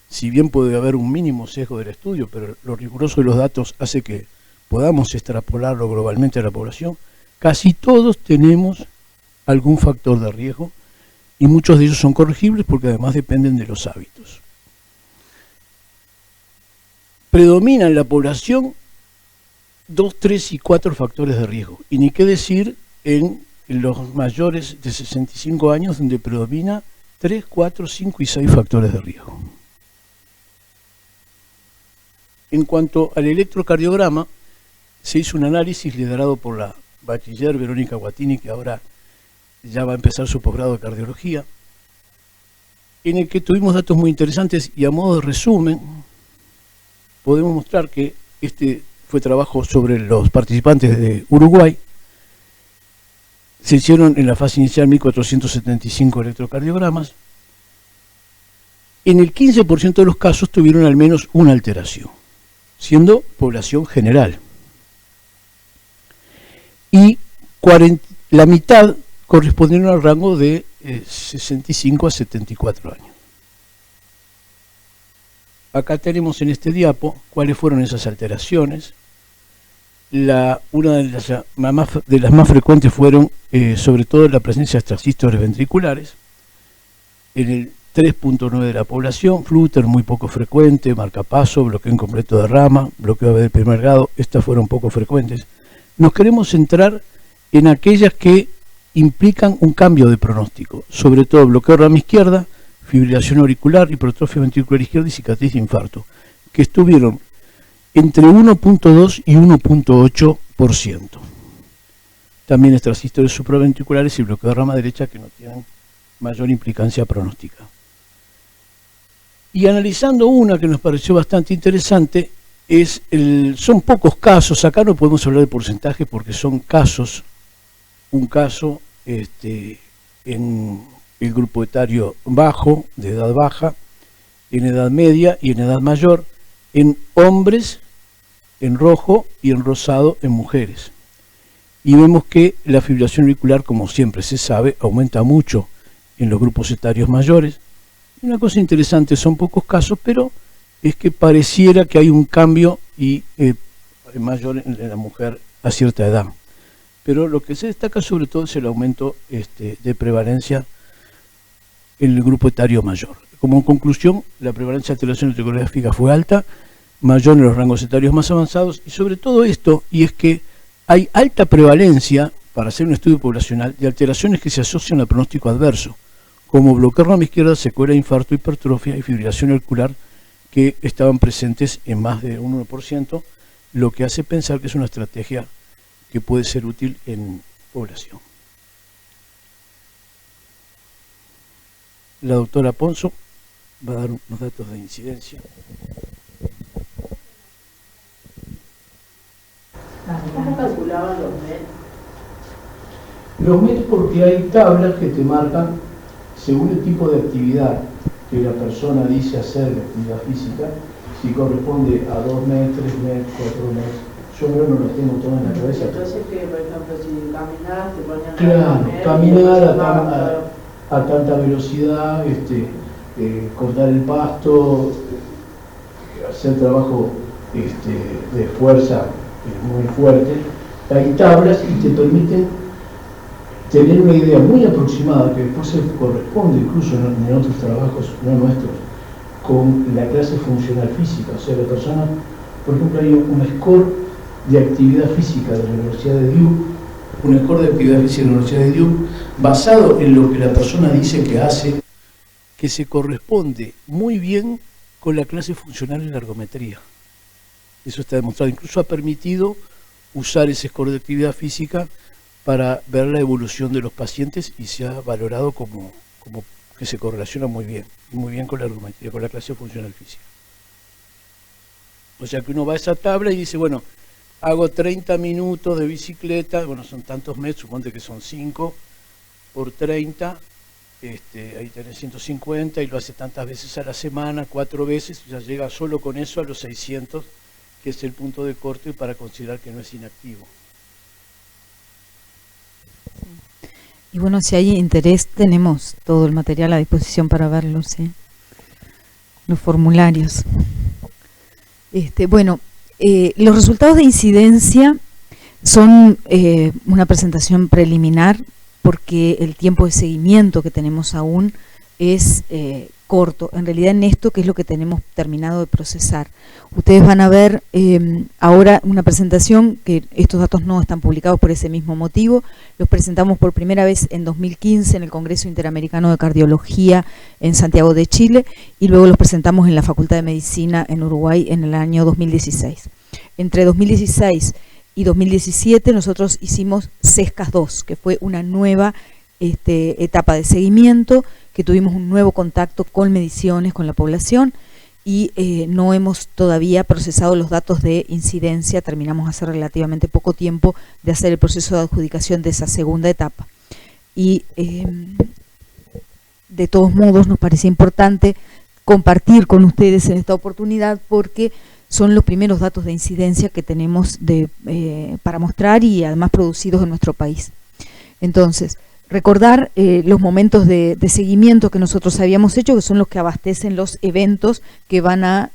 si bien puede haber un mínimo sesgo del estudio, pero lo riguroso de los datos hace que podamos extrapolarlo globalmente a la población, casi todos tenemos algún factor de riesgo, y muchos de ellos son corregibles porque además dependen de los hábitos. Predominan en la población 2, 3 y 4 factores de riesgo, y ni qué decir en los mayores de 65 años, donde predomina 3, 4, 5 y 6 factores de riesgo. En cuanto al electrocardiograma, se hizo un análisis liderado por la bachiller Verónica Guatini, que ahora ya va a empezar su posgrado de cardiología, en el que tuvimos datos muy interesantes, y a modo de resumen podemos mostrar que este fue trabajo sobre los participantes de Uruguay. Se hicieron en la fase inicial 1.475 electrocardiogramas. En el 15% de los casos tuvieron al menos una alteración, siendo población general. Y la mitad correspondieron al rango de 65 a 74 años. Acá tenemos en este diapo cuáles fueron esas alteraciones. Una de las más frecuentes fueron sobre todo la presencia de extrasístoles ventriculares. En el 3.9 de la población, flúter muy poco frecuente, marcapaso, bloqueo incompleto de rama, bloqueo AV de primer grado, estas fueron poco frecuentes. Nos queremos centrar en aquellas que implican un cambio de pronóstico, sobre todo bloqueo de rama izquierda, fibrilación auricular, hipertrofia ventricular izquierda y cicatriz de infarto, que estuvieron entre 1.2 y 1.8%. También extrasístoles supraventriculares y bloqueo de rama derecha, que no tienen mayor implicancia pronóstica. Y analizando una que nos pareció bastante interesante, son pocos casos, acá no podemos hablar de porcentaje porque son casos, un caso en el grupo etario bajo, de edad baja, en edad media y en edad mayor, en hombres en rojo y en rosado en mujeres. Y vemos que la fibrilación auricular, como siempre se sabe, aumenta mucho en los grupos etarios mayores. Y una cosa interesante, son pocos casos, pero es que pareciera que hay un cambio y mayor en la mujer a cierta edad. Pero lo que se destaca sobre todo es el aumento de prevalencia en el grupo etario mayor. Como conclusión, la prevalencia de alteraciones ortográficas fue alta, mayor en los rangos etarios más avanzados, y sobre todo esto, y es que hay alta prevalencia, para hacer un estudio poblacional, de alteraciones que se asocian al pronóstico adverso, como bloqueo rama izquierda, secuela de infarto, hipertrofia y fibrilación auricular, que estaban presentes en más de un 1%, lo que hace pensar que es una estrategia que puede ser útil en población. La doctora Ponzo va a dar unos datos de incidencia. ¿Cómo calculaban los MED? Los MED porque hay tablas que te marcan, según el tipo de actividad que la persona dice hacer de actividad física, si corresponde a 2 MED, 3 MED, 4 MED. Yo no los tengo todos en la cabeza. Entonces, que por ejemplo, si caminas, te ponían Claro, caminar a tanta velocidad, cortar el pasto, hacer trabajo de fuerza muy fuerte. Hay tablas y te permiten tener una idea muy aproximada, que después se corresponde incluso en otros trabajos, no nuestros, con la clase funcional física. O sea, la persona, por ejemplo, hay un score de actividad física de la Universidad de Duke, un score de actividad física de la Universidad de Duke, basado en lo que la persona dice que hace, que se corresponde muy bien con la clase funcional en la ergometría. Eso está demostrado. Incluso ha permitido usar ese score de actividad física para ver la evolución de los pacientes y se ha valorado como que se correlaciona muy bien con la ergometría, con la clase funcional física. O sea que uno va a esa tabla y dice, bueno, hago 30 minutos de bicicleta, bueno, son tantos metros, suponte que son 5 por 30, ahí tenés 150 y lo hace tantas veces a la semana, 4 veces, ya llega solo con eso a los 600, que es el punto de corte para considerar que no es inactivo. Y bueno, si hay interés, tenemos todo el material a disposición para verlo, ¿sí? Los formularios. Bueno, los resultados de incidencia son una presentación preliminar porque el tiempo de seguimiento que tenemos aún es corto. En realidad en esto, que es lo que tenemos terminado de procesar. Ustedes van a ver ahora una presentación que estos datos no están publicados por ese mismo motivo. Los presentamos por primera vez en 2015 en el Congreso Interamericano de Cardiología en Santiago de Chile y luego los presentamos en la Facultad de Medicina en Uruguay en el año 2016. Entre 2016 y 2017 nosotros hicimos CESCAS 2, que fue una nueva etapa de seguimiento, que tuvimos un nuevo contacto con mediciones, con la población, y no hemos todavía procesado los datos de incidencia. Terminamos hace relativamente poco tiempo de hacer el proceso de adjudicación de esa segunda etapa. Y de todos modos nos parece importante compartir con ustedes en esta oportunidad porque son los primeros datos de incidencia que tenemos para mostrar y además producidos en nuestro país. Entonces, recordar los momentos de seguimiento que nosotros habíamos hecho, que son los que abastecen los eventos que van a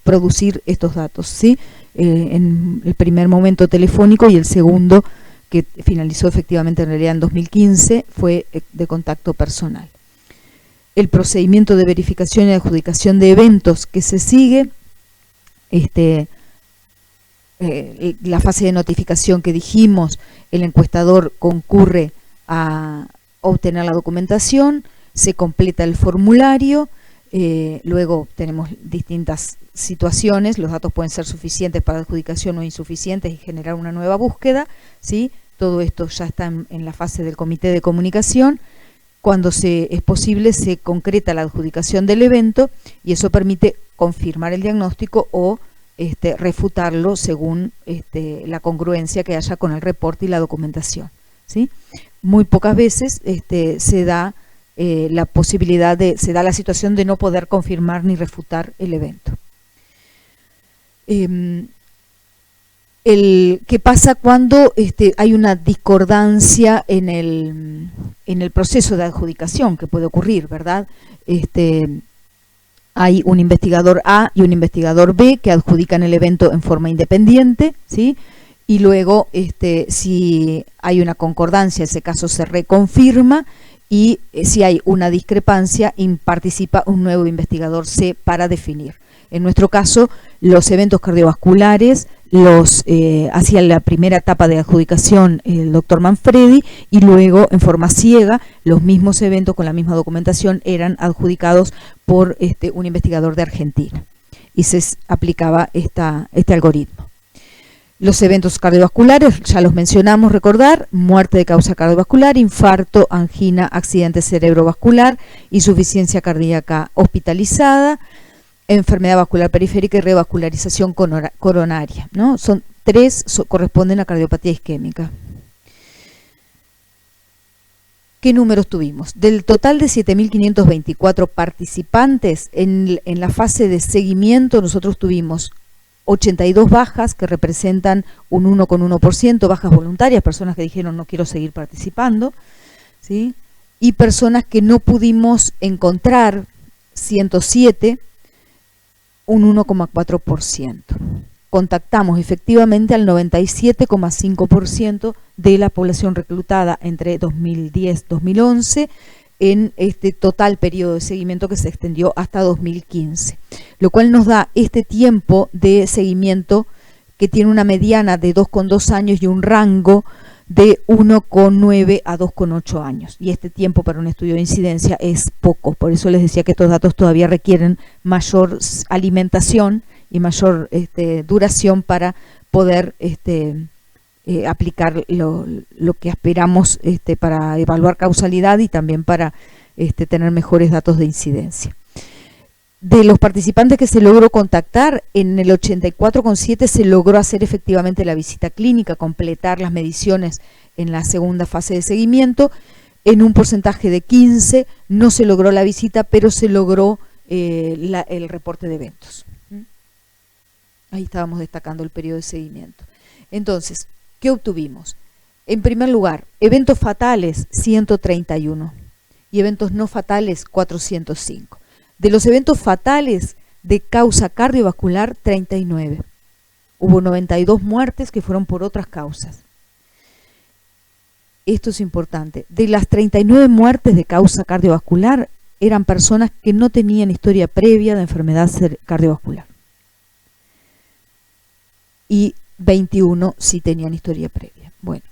producir estos datos, ¿sí? En el primer momento telefónico y el segundo, que finalizó efectivamente en realidad en 2015, fue de contacto personal. El procedimiento de verificación y adjudicación de eventos que se sigue, la fase de notificación que dijimos, el encuestador concurre a obtener la documentación, se completa el formulario, luego tenemos distintas situaciones, los datos pueden ser suficientes para adjudicación o insuficientes y generar una nueva búsqueda, ¿sí? Todo esto ya está en la fase del comité de comunicación. Cuando es posible, se concreta la adjudicación del evento y eso permite confirmar el diagnóstico o refutarlo según la congruencia que haya con el reporte y la documentación, ¿sí? Muy pocas veces se da la posibilidad se da la situación de no poder confirmar ni refutar el evento. ¿Qué pasa cuando hay una discordancia en el proceso de adjudicación que puede ocurrir, ¿verdad? Hay un investigador A y un investigador B que adjudican el evento en forma independiente, ¿sí? Y luego, si hay una concordancia, ese caso se reconfirma y si hay una discrepancia, participa un nuevo investigador C para definir. En nuestro caso, los eventos cardiovasculares los hacía la primera etapa de adjudicación el doctor Manfredi, y luego en forma ciega los mismos eventos con la misma documentación eran adjudicados por un investigador de Argentina, y se aplicaba este algoritmo. Los eventos cardiovasculares, ya los mencionamos, recordar: muerte de causa cardiovascular, infarto, angina, accidente cerebrovascular, insuficiencia cardíaca hospitalizada, enfermedad vascular periférica y revascularización coronaria, ¿no? Son tres, corresponden a cardiopatía isquémica. ¿Qué números tuvimos? Del total de 7.524 participantes en la fase de seguimiento, nosotros tuvimos 82 bajas, que representan un 1,1%, bajas voluntarias, personas que dijeron no quiero seguir participando, ¿sí? Y personas que no pudimos encontrar, 107, un 1,4%. Contactamos efectivamente al 97,5% de la población reclutada entre 2010-2011 en este total periodo de seguimiento que se extendió hasta 2015, lo cual nos da este tiempo de seguimiento que tiene una mediana de 2,2 años y un rango de 1,9 a 2,8 años. Y este tiempo para un estudio de incidencia es poco, por eso les decía que estos datos todavía requieren mayor alimentación y mayor duración para poder aplicar lo que esperamos para evaluar causalidad y también para tener mejores datos de incidencia. De los participantes que se logró contactar, en el 84,7 se logró hacer efectivamente la visita clínica, completar las mediciones en la segunda fase de seguimiento. En un porcentaje de 15 no se logró la visita, pero se logró el reporte de eventos. Ahí estábamos destacando el periodo de seguimiento. Entonces, ¿qué obtuvimos? En primer lugar, eventos fatales 131 y eventos no fatales 405. De los eventos fatales de causa cardiovascular, 39. Hubo 92 muertes que fueron por otras causas. Esto es importante. De las 39 muertes de causa cardiovascular, eran personas que no tenían historia previa de enfermedad cardiovascular. Y 21 sí tenían historia previa. Bueno,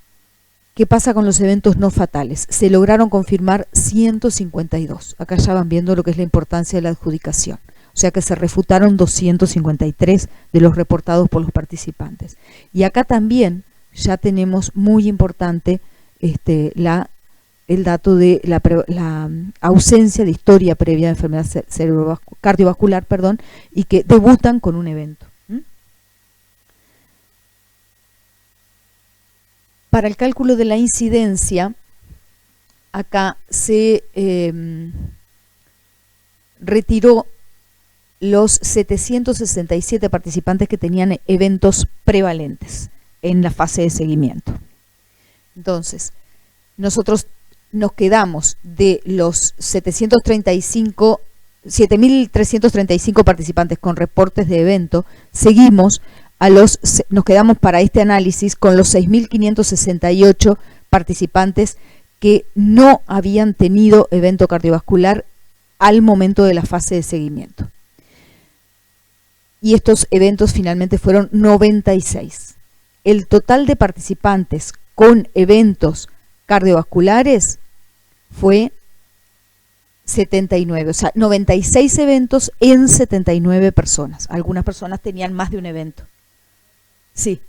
¿qué pasa con los eventos no fatales? Se lograron confirmar 152. Acá ya van viendo lo que es la importancia de la adjudicación. O sea que se refutaron 253 de los reportados por los participantes. Y acá también ya tenemos muy importante el dato de la ausencia de historia previa de enfermedad cardiovascular, y que debutan con un evento. Para el cálculo de la incidencia, acá se retiró los 767 participantes que tenían eventos prevalentes en la fase de seguimiento. Entonces, nosotros nos quedamos de los 7.335 participantes con reportes de evento, nos quedamos para este análisis con los 6.568 participantes que no habían tenido evento cardiovascular al momento de la fase de seguimiento. Y estos eventos finalmente fueron 96. El total de participantes con eventos cardiovasculares fue 79, o sea, 96 eventos en 79 personas. Algunas personas tenían más de un evento. Sí.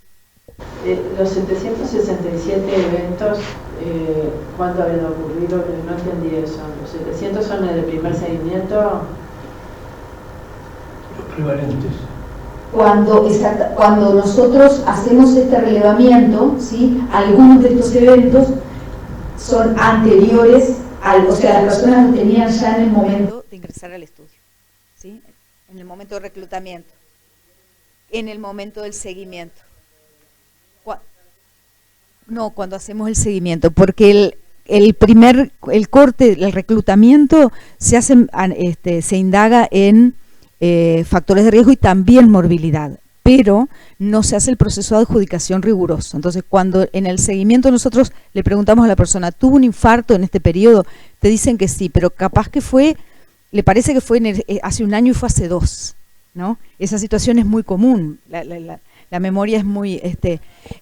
Los 767 eventos, ¿cuándo habían ocurrido? No entendí eso. ¿Los 700 son en el primer seguimiento? Los prevalentes. Cuando nosotros hacemos este relevamiento, ¿sí? Algunos de estos eventos son anteriores, o sea, las personas lo tenían ya en el momento de ingresar al estudio, ¿sí? En el momento de reclutamiento, en el momento del seguimiento. No, cuando hacemos el seguimiento, porque el corte, el reclutamiento se indaga en factores de riesgo y también morbilidad, pero no se hace el proceso de adjudicación riguroso. Entonces, cuando en el seguimiento nosotros le preguntamos a la persona, ¿tuvo un infarto en este periodo? Te dicen que sí, pero capaz que fue, le parece que fue hace un año y fue hace 2, ¿no? Esa situación es muy común, la memoria es muy...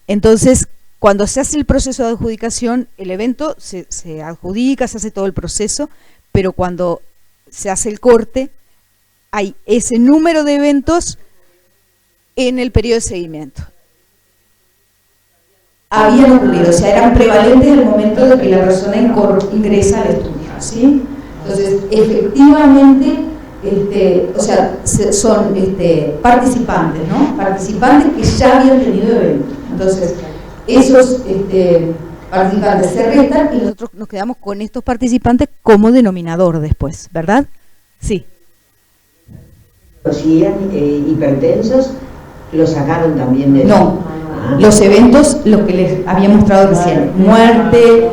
Entonces, cuando se hace el proceso de adjudicación, el evento se adjudica, se hace todo el proceso, pero cuando se hace el corte, hay ese número de eventos en el periodo de seguimiento. Habían ocurrido, o sea, eran prevalentes al momento de que la persona ingresa al estudio, ¿sí? Entonces, efectivamente, o sea, son participantes, ¿no? Participantes que ya habían tenido eventos. Entonces, esos participantes se restan y nosotros nos quedamos con estos participantes como denominador después, ¿verdad? Sí. Si eran hipertensos, lo sacaron también de... No, los eventos, lo que les había mostrado recién, muerte,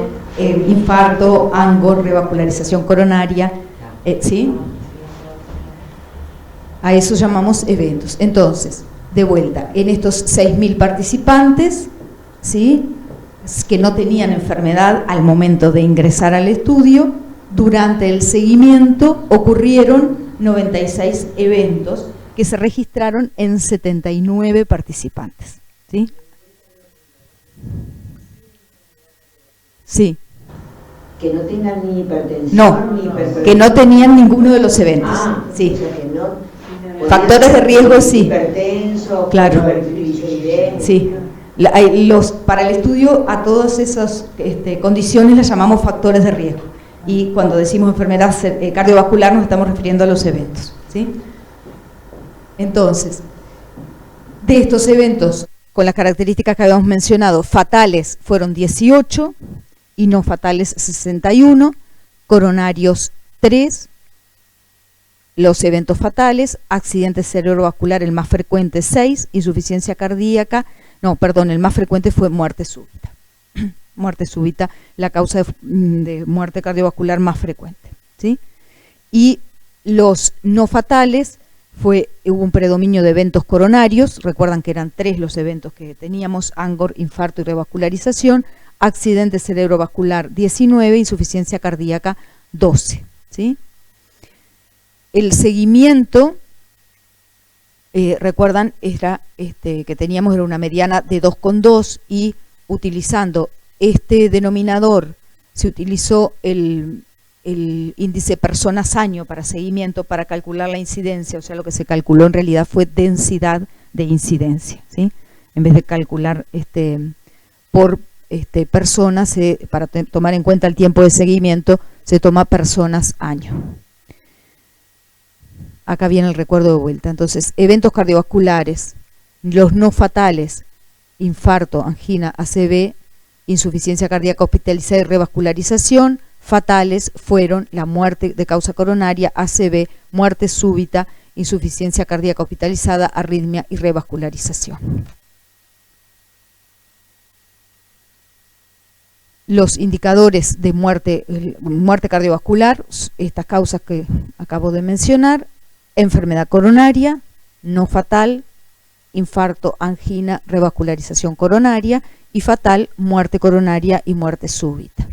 infarto, angor, revascularización coronaria, ¿sí? A eso llamamos eventos. Entonces, de vuelta, en estos 6.000 participantes, ¿sí?, que no tenían enfermedad al momento de ingresar al estudio, durante el seguimiento ocurrieron 96 eventos que se registraron en 79 participantes, ¿sí? Sí. Que no tengan ni hipertensión, No, ni hiperpresión. que no tenían ninguno de los eventos, sí. O sea que no, Factores de riesgo, sí. Hipertenso, Claro. hipertrigliceridemia. Sí. Para el estudio a todas esas condiciones las llamamos factores de riesgo. Y cuando decimos enfermedad cardiovascular nos estamos refiriendo a los eventos, ¿sí? Entonces, de estos eventos, con las características que habíamos mencionado, fatales fueron 18 y no fatales 61, coronarios 3, los eventos fatales, accidente cerebrovascular el más frecuente 6, insuficiencia cardíaca, no, perdón, el más frecuente fue muerte súbita. Muerte súbita, la causa de muerte cardiovascular más frecuente, ¿sí? Y los no fatales, hubo un predominio de eventos coronarios, recuerdan que eran 3 los eventos que teníamos, angor, infarto y revascularización, accidente cerebrovascular 19, insuficiencia cardíaca 12, ¿sí? El seguimiento, recuerdan, era que teníamos era una mediana de 2,2 y utilizando este denominador se utilizó el índice personas año para seguimiento para calcular la incidencia, o sea, lo que se calculó en realidad fue densidad de incidencia, ¿sí? En vez de calcular por personas, para tomar en cuenta el tiempo de seguimiento, se toma personas año. Acá viene el recuerdo de vuelta. Entonces, eventos cardiovasculares, los no fatales, infarto, angina, ACV, insuficiencia cardíaca hospitalizada y revascularización. Fatales fueron la muerte de causa coronaria, ACV, muerte súbita, insuficiencia cardíaca hospitalizada, arritmia y revascularización. Los indicadores de muerte cardiovascular, estas causas que acabo de mencionar, enfermedad coronaria, no fatal, infarto, angina, revascularización coronaria, y fatal, muerte coronaria y muerte súbita.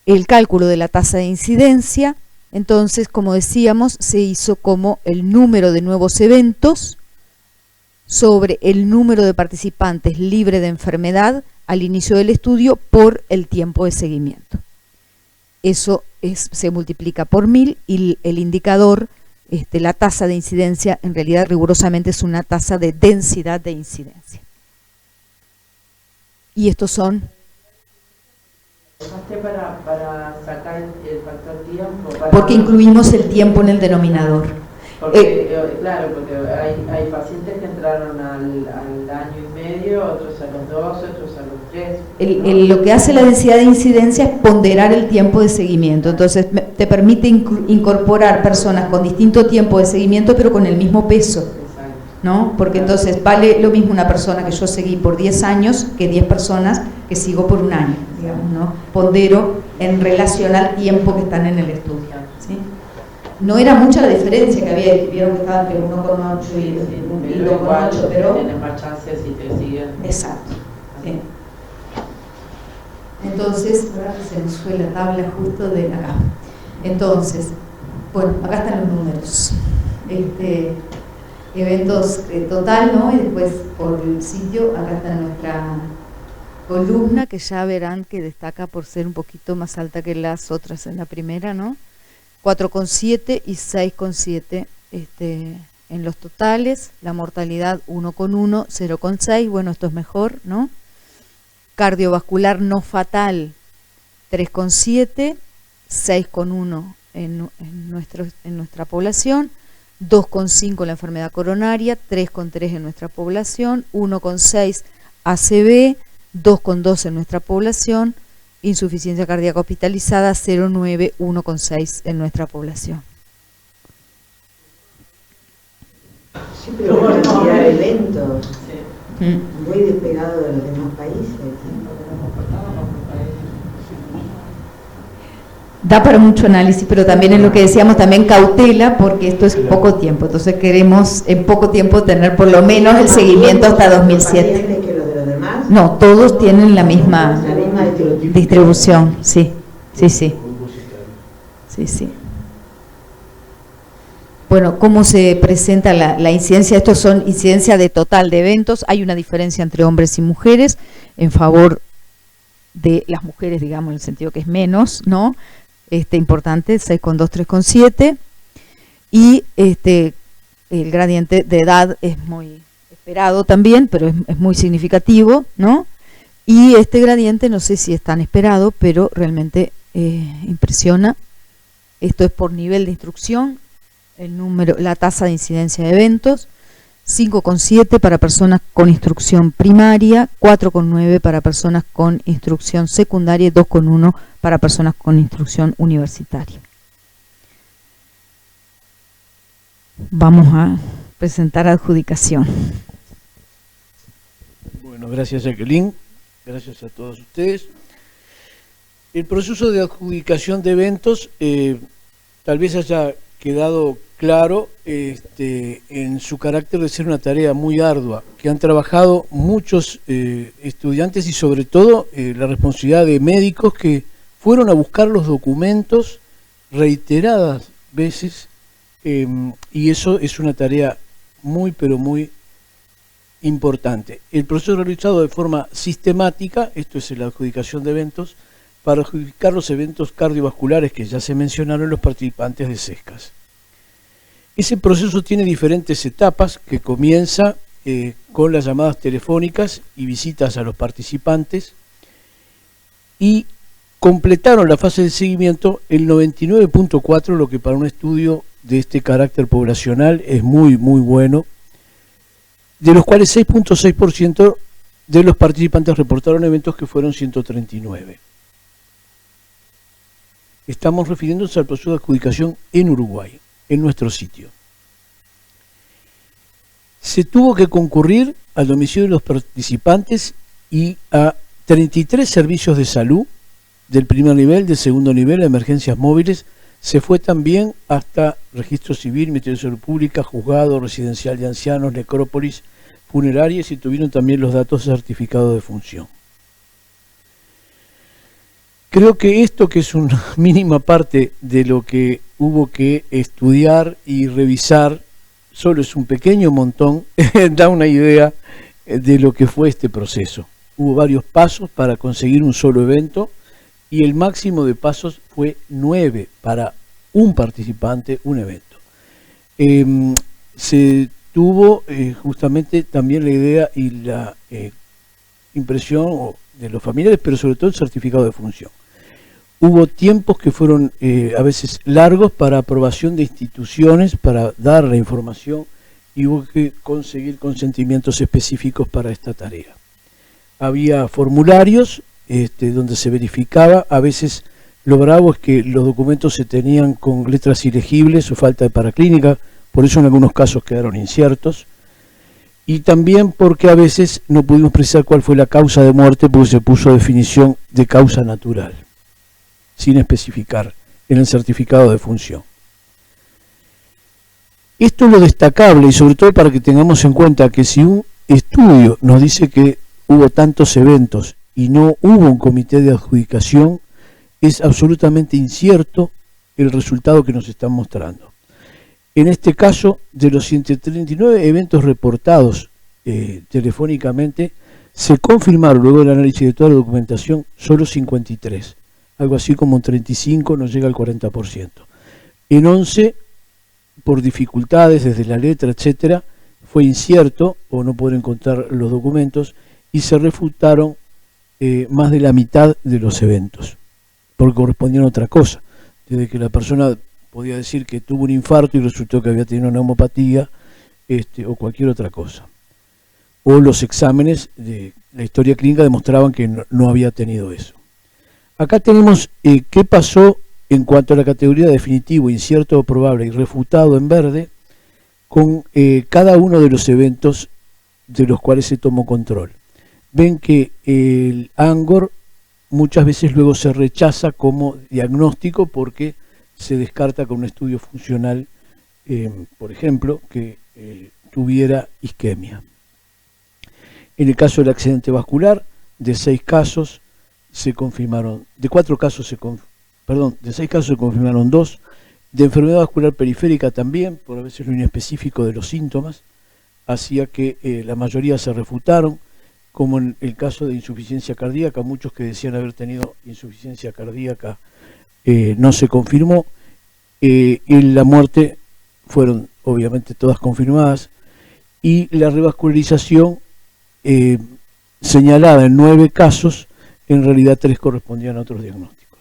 El cálculo de la tasa de incidencia, entonces, como decíamos, se hizo como el número de nuevos eventos sobre el número de participantes libre de enfermedad al inicio del estudio por el tiempo de seguimiento. Eso se multiplica por 1000 y el indicador, la tasa de incidencia, en realidad rigurosamente es una tasa de densidad de incidencia. Y estos son... Para sacar el factor tiempo. Porque incluimos el tiempo en el denominador. Porque, claro, porque hay pacientes que entraron al año y medio, otros a los 2, otros a los 3. Lo que hace la densidad de incidencia es ponderar el tiempo de seguimiento. Entonces te permite incorporar personas con distinto tiempo de seguimiento pero con el mismo peso, ¿no? Porque entonces vale lo mismo una persona que yo seguí por 10 años que 10 personas que sigo por un año, digamos, ¿no? Pondero en relación al tiempo que están en el estudio, ¿sí? no era mucha la diferencia que había, vieron que estaba entre 1,8 y 2,8, pero... Tienes más chances si te siguen. Exacto. Sí. Entonces, ahora se nos fue la tabla justo de acá. Entonces, bueno, acá están los números. Eventos total, ¿no? Y después por el sitio, acá está nuestra columna, que ya verán que destaca por ser un poquito más alta que las otras en la primera, ¿no? 4,7 y 6,7 en los totales. La mortalidad 1,1, 0,6, bueno, esto es mejor, ¿no? Cardiovascular no fatal 3,7, 6,1 en nuestra población, 2,5 la enfermedad coronaria, 3,3 en nuestra población, 1,6 ACV, 2,2 en nuestra población, insuficiencia cardíaca hospitalizada 0,9, 1,6 en nuestra población. Sí, pero una cantidad de eventos Sí. muy despegado de los demás países. Da para mucho análisis, pero también es lo que decíamos, también cautela, porque esto es poco tiempo. Entonces queremos en poco tiempo tener por lo menos el seguimiento hasta 2007. ¿Pacientes que los de los demás? No, todos tienen la misma La misma distribución, sí, sí, sí. Sí, sí. Bueno, ¿cómo se presenta la incidencia? Estos son incidencia de total de eventos. Hay una diferencia entre hombres y mujeres en favor de las mujeres, digamos, en el sentido que es menos, ¿no? Importante, 6,2, 3,7. Y el gradiente de edad es muy esperado también, pero es muy significativo, ¿no? Y este gradiente, no sé si es tan esperado, pero realmente impresiona. Esto es por nivel de instrucción, la tasa de incidencia de eventos, 5,7 para personas con instrucción primaria, 4,9 para personas con instrucción secundaria y 2,1 para personas con instrucción universitaria. Vamos a presentar adjudicación. Bueno, gracias Jacqueline, gracias a todos ustedes. El proceso de adjudicación de eventos tal vez haya quedado claro en su carácter de ser una tarea muy ardua, que han trabajado muchos estudiantes y sobre todo la responsabilidad de médicos que fueron a buscar los documentos reiteradas veces, y eso es una tarea muy pero muy importante. El proceso realizado de forma sistemática, esto es la adjudicación de eventos, para adjudicar los eventos cardiovasculares que ya se mencionaron los participantes de CESCAS. Ese proceso tiene diferentes etapas que comienza con las llamadas telefónicas y visitas a los participantes, y completaron la fase de seguimiento el 99,4, lo que para un estudio de este carácter poblacional es muy muy bueno, de los cuales 6,6% de los participantes reportaron eventos, que fueron 139. Estamos refiriéndonos al proceso de adjudicación en Uruguay, en nuestro sitio. Se tuvo que concurrir al domicilio de los participantes y a 33 servicios de salud, del primer nivel, del segundo nivel, emergencias móviles. Se fue también hasta registro civil, Ministerio de Salud Pública, juzgado, residencial de ancianos, necrópolis, funerarias, y tuvieron también los datos certificados de función. Creo que esto, que es una mínima parte de lo que hubo que estudiar y revisar, solo es un pequeño montón, da una idea de lo que fue este proceso. Hubo varios pasos para conseguir un solo evento, y el máximo de pasos fue 9 para un participante, un evento. Se tuvo justamente también la idea y la impresión de los familiares, pero sobre todo el certificado de función. Hubo tiempos que fueron a veces largos para aprobación de instituciones, para dar la información, y hubo que conseguir consentimientos específicos para esta tarea. Había formularios donde se verificaba. A veces lo bravo es que los documentos se tenían con letras ilegibles o falta de paraclínica, por eso en algunos casos quedaron inciertos, y también porque a veces no pudimos precisar cuál fue la causa de muerte, porque se puso definición de causa natural, sin especificar en el certificado de función. Esto es lo destacable y sobre todo para que tengamos en cuenta que si un estudio nos dice que hubo tantos eventos y no hubo un comité de adjudicación, es absolutamente incierto el resultado que nos están mostrando. En este caso, de los 139 eventos reportados telefónicamente, se confirmaron luego del análisis de toda la documentación solo 53, algo así como un 35, no llega al 40%. En 11, por dificultades desde la letra, etcétera, fue incierto o no pudieron encontrar los documentos y se refutaron más de la mitad de los eventos, porque correspondían a otra cosa, desde que la persona podía decir que tuvo un infarto y resultó que había tenido una neumopatía o cualquier otra cosa. O los exámenes de la historia clínica demostraban que no había tenido eso. Acá tenemos qué pasó en cuanto a la categoría definitivo, incierto o probable y refutado en verde, con cada uno de los eventos de los cuales se tomó control. Ven que el ANGOR muchas veces luego se rechaza como diagnóstico porque se descarta con un estudio funcional, por ejemplo, que tuviera isquemia. En el caso del accidente vascular, de 6 casos se confirmaron, de 4 casos de 6 casos se confirmaron 2, de enfermedad vascular periférica también, por a veces lo inespecífico de los síntomas, hacía que la mayoría se refutaron, como en el caso de insuficiencia cardíaca, muchos que decían haber tenido insuficiencia cardíaca no se confirmó, y la muerte fueron obviamente todas confirmadas, y la revascularización señalada en 9 casos, en realidad 3 correspondían a otros diagnósticos.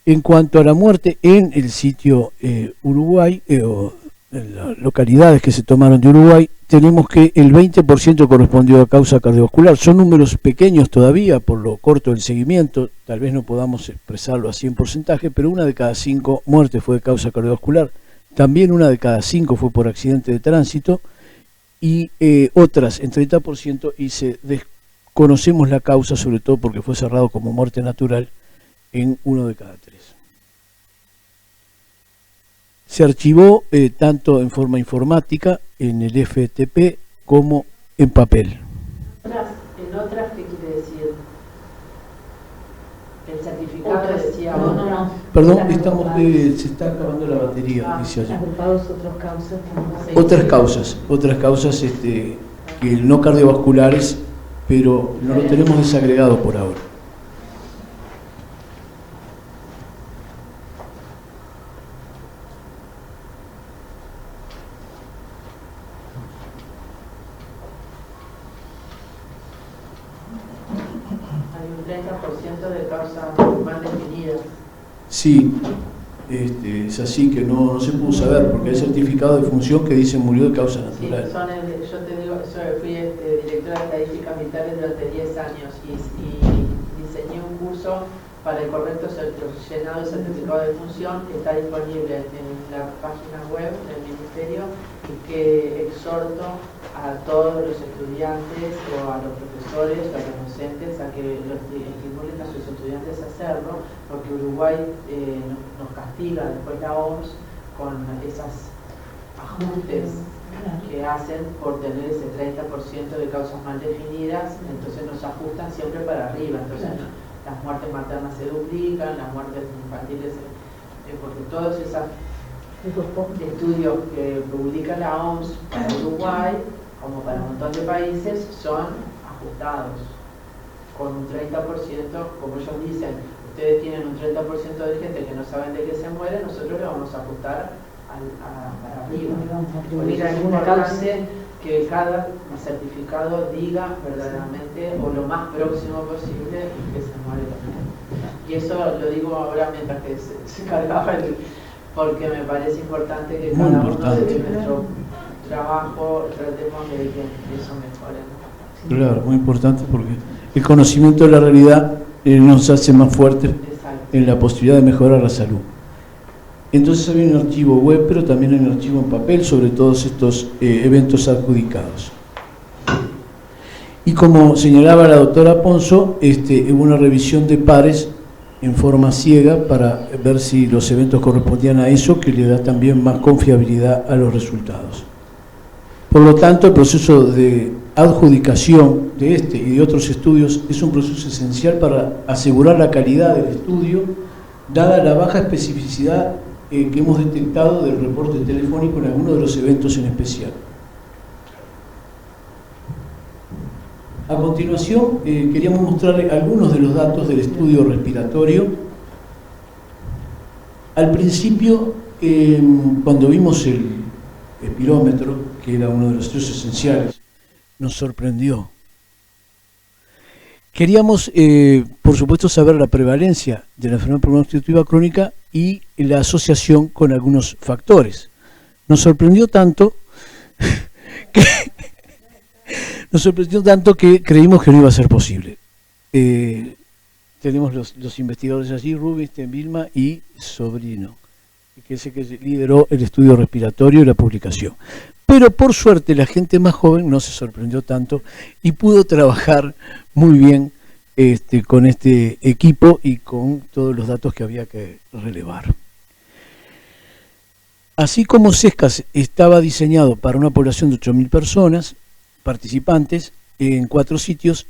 En cuanto a la muerte en el sitio Uruguay, o en las localidades que se tomaron de Uruguay, tenemos que el 20% correspondió a causa cardiovascular. Son números pequeños todavía por lo corto del seguimiento, tal vez no podamos expresarlo así en porcentaje, pero 1 de cada 5 muertes fue de causa cardiovascular, también 1 de cada 5 fue por accidente de tránsito, y otras en 30%, y desconocemos la causa, sobre todo porque fue cerrado como muerte natural en 1 de cada 3. Se archivó tanto en forma informática, en el FTP, como en papel. En otras, ¿qué quiere decir? El certificado decía no. Perdón, se está acabando la batería, dice allá. Agrupados otras causas. Otras causas que no cardiovasculares, pero no lo tenemos desagregado por ahora. Hay un 30% de causas mal definidas. Sí, es así que no se pudo saber, porque hay certificado de función que dice murió de causa natural. Sí, yo te digo, yo fui directora de estadísticas vitales durante 10 años y diseñé un curso para el correcto llenado del certificado de función que está disponible en la página web del Ministerio y que exhorto a todos los estudiantes o a los profesores o a los docentes a que los estimulen a sus estudiantes a hacerlo, porque Uruguay nos castiga después la OMS con esos ajustes que hacen por tener ese 30% de causas mal definidas, entonces nos ajustan siempre para arriba, entonces las muertes maternas se duplican, las muertes infantiles, porque todos esos estudios que publica la OMS para Uruguay, como para un montón de países, son ajustados con un 30%, como ellos dicen, ustedes tienen un 30% de gente que no saben de qué se muere, nosotros le vamos a ajustar para arriba. Porque es importante que cada certificado diga verdaderamente o lo más próximo posible que se muere la gente. Y eso lo digo ahora mientras que se cargaba porque me parece importante que cada uno de nuestro trabajo tratemos de que eso mejore, ¿no? Claro, muy importante porque el conocimiento de la realidad nos hace más fuertes en la posibilidad de mejorar la salud. Entonces hay un archivo web, pero también hay un archivo en papel sobre todos estos eventos adjudicados. Y como señalaba la doctora Ponzo, hubo una revisión de pares en forma ciega para ver si los eventos correspondían a eso, que le da también más confiabilidad a los resultados. Por lo tanto, el proceso de adjudicación de este y de otros estudios es un proceso esencial para asegurar la calidad del estudio, dada la baja especificidad que hemos detectado del reporte telefónico en algunos de los eventos en especial. A continuación, queríamos mostrarle algunos de los datos del estudio respiratorio. Al principio, cuando vimos el espirómetro, que era uno de los estudios esenciales, nos sorprendió. Queríamos, por supuesto, saber la prevalencia de la enfermedad pulmonar obstructiva crónica y la asociación con algunos factores. Nos sorprendió tanto que creímos que no iba a ser posible. Tenemos los investigadores allí, Rubinstein, Vilma y Sobrino, que es el que lideró el estudio respiratorio y la publicación. Pero por suerte la gente más joven no se sorprendió tanto y pudo trabajar muy bien con este equipo y con todos los datos que había que relevar. Así como SESCAS estaba diseñado para una población de 8.000 personas, participantes, en 4 sitios,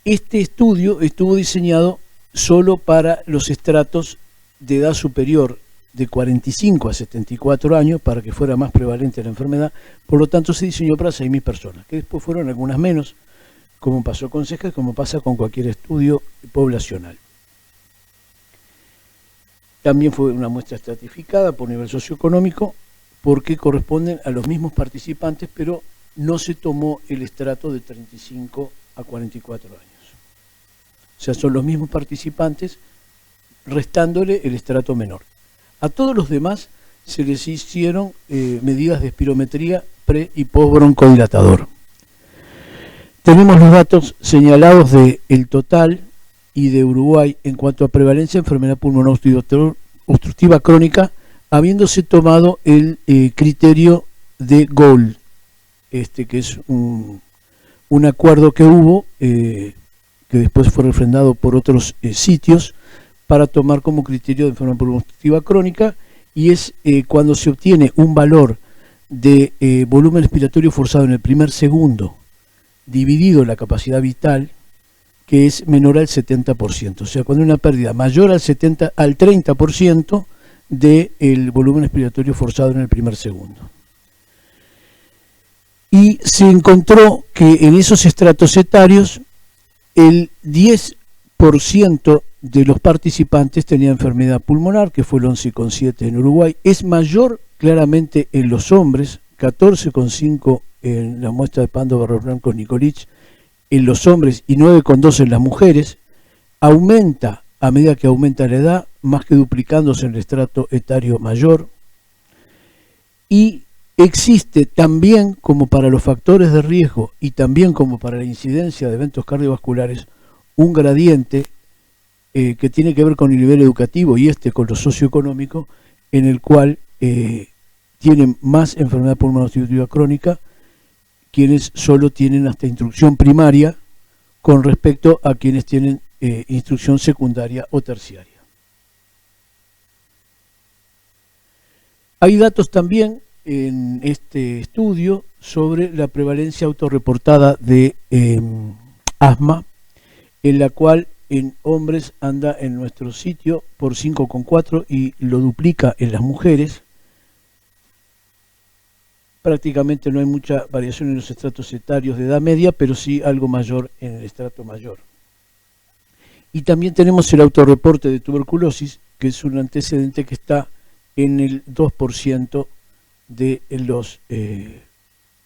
este estudio estuvo diseñado solo para los estratos de edad superior de 45 a 74 años, para que fuera más prevalente la enfermedad. Por lo tanto, se diseñó para 6.000 personas, que después fueron algunas menos, como pasó con SESCAS, como pasa con cualquier estudio poblacional. También fue una muestra estratificada por nivel socioeconómico, porque corresponden a los mismos participantes, pero no se tomó el estrato de 35 a 44 años. O sea, son los mismos participantes, restándole el estrato menor. A todos los demás se les hicieron medidas de espirometría pre- y post-broncodilatador. Tenemos los datos señalados del total y de Uruguay en cuanto a prevalencia de enfermedad pulmonar obstructiva crónica, habiéndose tomado el criterio de GOL, que es un acuerdo que hubo, que después fue refrendado por otros sitios, para tomar como criterio de enfermedad pulmonar obstructiva crónica, y es cuando se obtiene un valor de volumen respiratorio forzado en el primer segundo, dividido la capacidad vital, que es menor al 70%. O sea, cuando hay una pérdida mayor al 30% del volumen respiratorio forzado en el primer segundo. Y se encontró que en esos estratos etarios el 10% de los participantes tenía enfermedad pulmonar, que fue el 11,7 en Uruguay. Es mayor claramente en los hombres, 14,5 en la muestra de Pando, Barros Blancos, Nicolich, en los hombres, y 9,2 en las mujeres. Aumenta a medida que aumenta la edad, más que duplicándose en el estrato etario mayor. Y existe también, como para los factores de riesgo y también como para la incidencia de eventos cardiovasculares, un gradiente que tiene que ver con el nivel educativo y con lo socioeconómico, en el cual tienen más enfermedad pulmonar obstructiva crónica quienes solo tienen hasta instrucción primaria con respecto a quienes tienen instrucción secundaria o terciaria. Hay datos también en este estudio sobre la prevalencia autorreportada de asma, en la cual en hombres anda en nuestro sitio por 5,4 y lo duplica en las mujeres. Prácticamente no hay mucha variación en los estratos etarios de edad media, pero sí algo mayor en el estrato mayor. Y también tenemos el autorreporte de tuberculosis, que es un antecedente que está en el 2% de los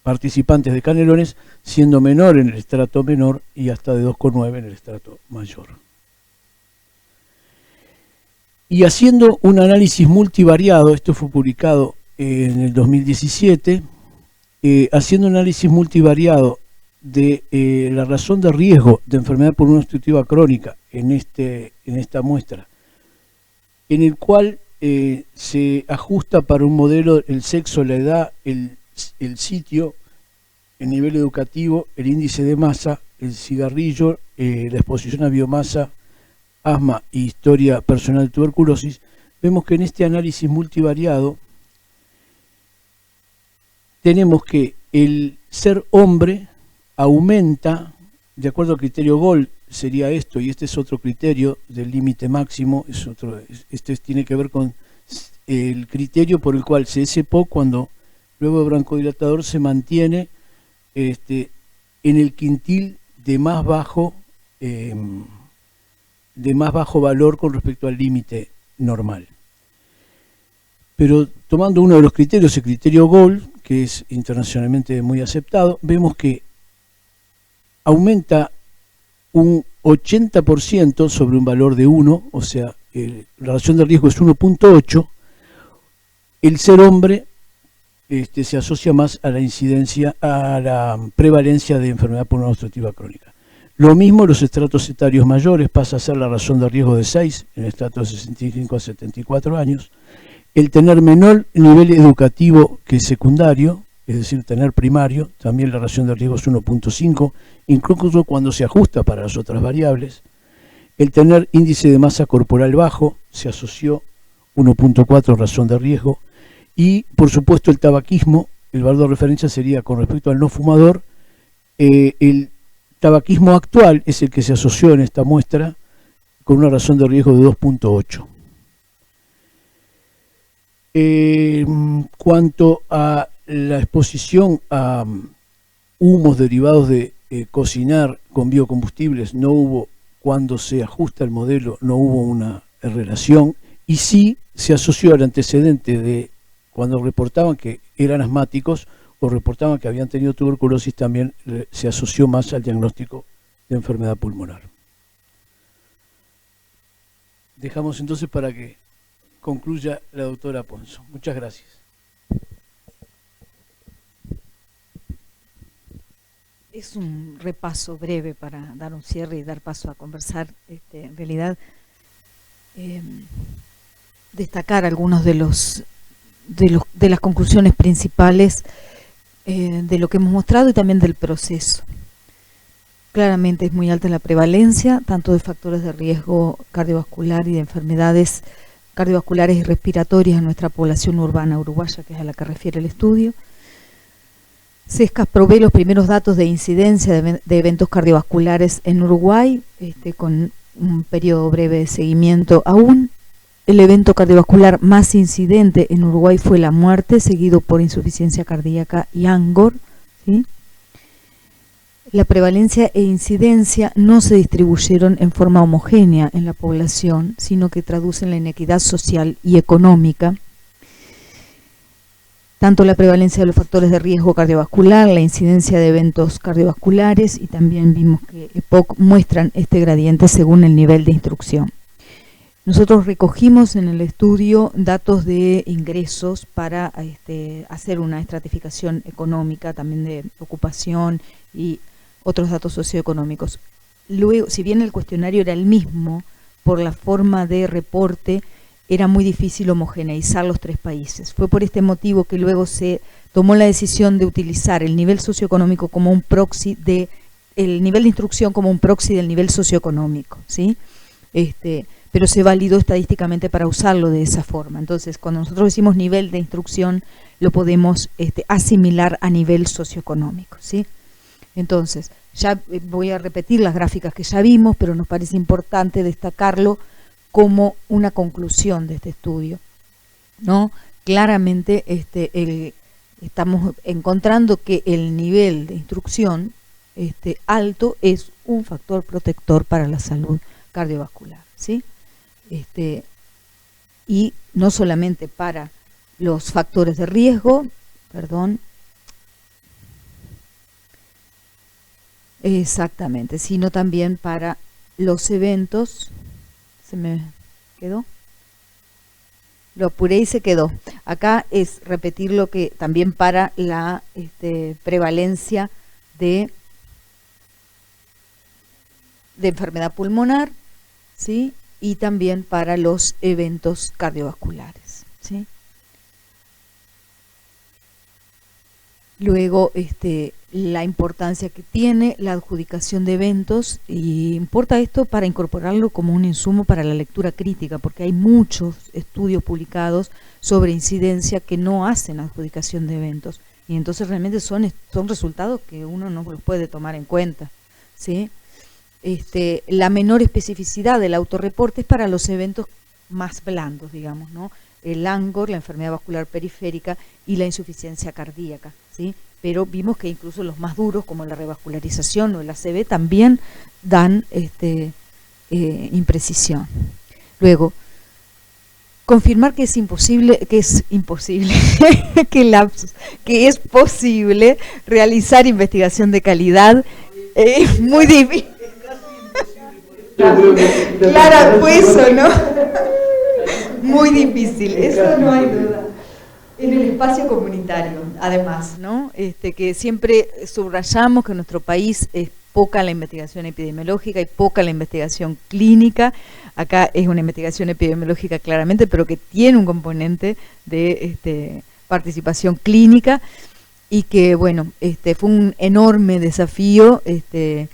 participantes de Canelones, siendo menor en el estrato menor y hasta de 2,9 en el estrato mayor. Y haciendo un análisis multivariado, esto fue publicado en el 2017, haciendo un análisis multivariado de la razón de riesgo de enfermedad pulmonar obstructiva crónica en esta muestra, en el cual se ajusta para un modelo el sexo, la edad, el sitio, el nivel educativo, el índice de masa, el cigarrillo, la exposición a biomasa, asma y historia personal de tuberculosis, vemos que en este análisis multivariado tenemos que el ser hombre aumenta, de acuerdo al criterio Gold, sería esto, y este es otro criterio del límite máximo, este tiene que ver con el criterio por el cual CSPO, cuando luego de broncodilatador, se mantiene en el quintil de más bajo valor con respecto al límite normal. Pero tomando uno de los criterios, el criterio Gold, que es internacionalmente muy aceptado, vemos que aumenta un 80% sobre un valor de 1, o sea, la relación de riesgo es 1.8, el ser hombre se asocia más a la incidencia, a la prevalencia de enfermedad pulmonar obstructiva crónica. Lo mismo los estratos etarios mayores, pasa a ser la razón de riesgo de 6 en el estrato de 65 a 74 años. El tener menor nivel educativo que secundario, es decir, tener primario, también la razón de riesgo es 1.5, incluso cuando se ajusta para las otras variables. El tener índice de masa corporal bajo, se asoció 1.4 razón de riesgo. Y, por supuesto, el tabaquismo, el valor de referencia sería con respecto al no fumador. El tabaquismo actual es el que se asoció en esta muestra con una razón de riesgo de 2.8. Cuanto a la exposición a humos derivados de cocinar con biocombustibles, no hubo, cuando se ajusta el modelo, no hubo una relación, y sí se asoció al antecedente de cuando reportaban que eran asmáticos o reportaban que habían tenido tuberculosis, también se asoció más al diagnóstico de enfermedad pulmonar. Dejamos entonces para que concluya la doctora Ponzo. Muchas gracias. Es un repaso breve para dar un cierre y dar paso a conversar. En realidad, destacar algunos de las conclusiones principales de lo que hemos mostrado y también del proceso. Claramente es muy alta la prevalencia, tanto de factores de riesgo cardiovascular y de enfermedades cardiovasculares y respiratorias en nuestra población urbana uruguaya, que es a la que refiere el estudio. CESCAS provee los primeros datos de incidencia de eventos cardiovasculares en Uruguay, con un periodo breve de seguimiento aún. El evento cardiovascular más incidente en Uruguay fue la muerte, seguido por insuficiencia cardíaca y ANGOR, ¿sí? La prevalencia e incidencia no se distribuyeron en forma homogénea en la población, sino que traducen la inequidad social y económica. Tanto la prevalencia de los factores de riesgo cardiovascular, la incidencia de eventos cardiovasculares, y también vimos que EPOC muestran este gradiente según el nivel de instrucción. Nosotros recogimos en el estudio datos de ingresos para hacer una estratificación económica, también de ocupación y otros datos socioeconómicos. Luego, si bien el cuestionario era el mismo, por la forma de reporte era muy difícil homogeneizar los tres países. Fue por este motivo que luego se tomó la decisión de utilizar el nivel socioeconómico como un proxy el nivel de instrucción como un proxy del nivel socioeconómico, ¿sí? Pero se validó estadísticamente para usarlo de esa forma. Entonces, cuando nosotros decimos nivel de instrucción, lo podemos asimilar a nivel socioeconómico, ¿sí? Entonces, ya voy a repetir las gráficas que ya vimos, pero nos parece importante destacarlo como una conclusión de este estudio, ¿no? Claramente estamos encontrando que el nivel de instrucción alto es un factor protector para la salud cardiovascular, ¿sí? Y no solamente para los factores de riesgo, exactamente, sino también para los eventos. Se me quedó, lo apuré y se quedó. Acá es repetir lo que también para la prevalencia de enfermedad pulmonar, ¿sí? Y también para los eventos cardiovasculares, ¿sí? Luego la importancia que tiene la adjudicación de eventos, y importa esto para incorporarlo como un insumo para la lectura crítica, porque hay muchos estudios publicados sobre incidencia que no hacen adjudicación de eventos, y entonces realmente son resultados que uno no los puede tomar en cuenta, ¿sí? La menor especificidad del autorreporte es para los eventos más blandos, digamos, ¿no? El ANGOR, la enfermedad vascular periférica, y la insuficiencia cardíaca, ¿sí? Pero vimos que incluso los más duros, como la revascularización o el ACV, también dan imprecisión. Luego, confirmar que es imposible, que es posible realizar investigación de calidad es muy difícil. Claro, fue eso, ¿no? Muy difícil, eso no hay duda. En el espacio comunitario, además, ¿no? Que siempre subrayamos que en nuestro país es poca la investigación epidemiológica y poca la investigación clínica. Acá es una investigación epidemiológica claramente, pero que tiene un componente de participación clínica, y que, bueno, fue un enorme desafío y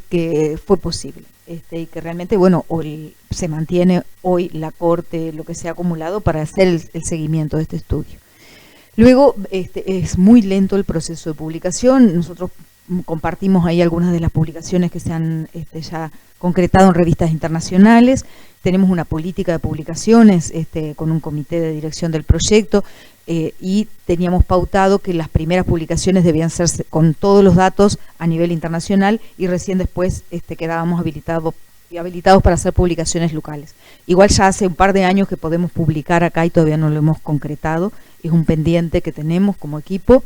que fue posible. Y que realmente, bueno, hoy se mantiene hoy la corte, lo que se ha acumulado para hacer el seguimiento de este estudio. Luego, es muy lento el proceso de publicación. Nosotros compartimos ahí algunas de las publicaciones que se han ya concretado en revistas internacionales. Tenemos una política de publicaciones con un comité de dirección del proyecto, y teníamos pautado que las primeras publicaciones debían ser con todos los datos a nivel internacional, y recién después quedábamos habilitados para hacer publicaciones locales. Igual ya hace un par de años que podemos publicar acá y todavía no lo hemos concretado. Es un pendiente que tenemos como equipo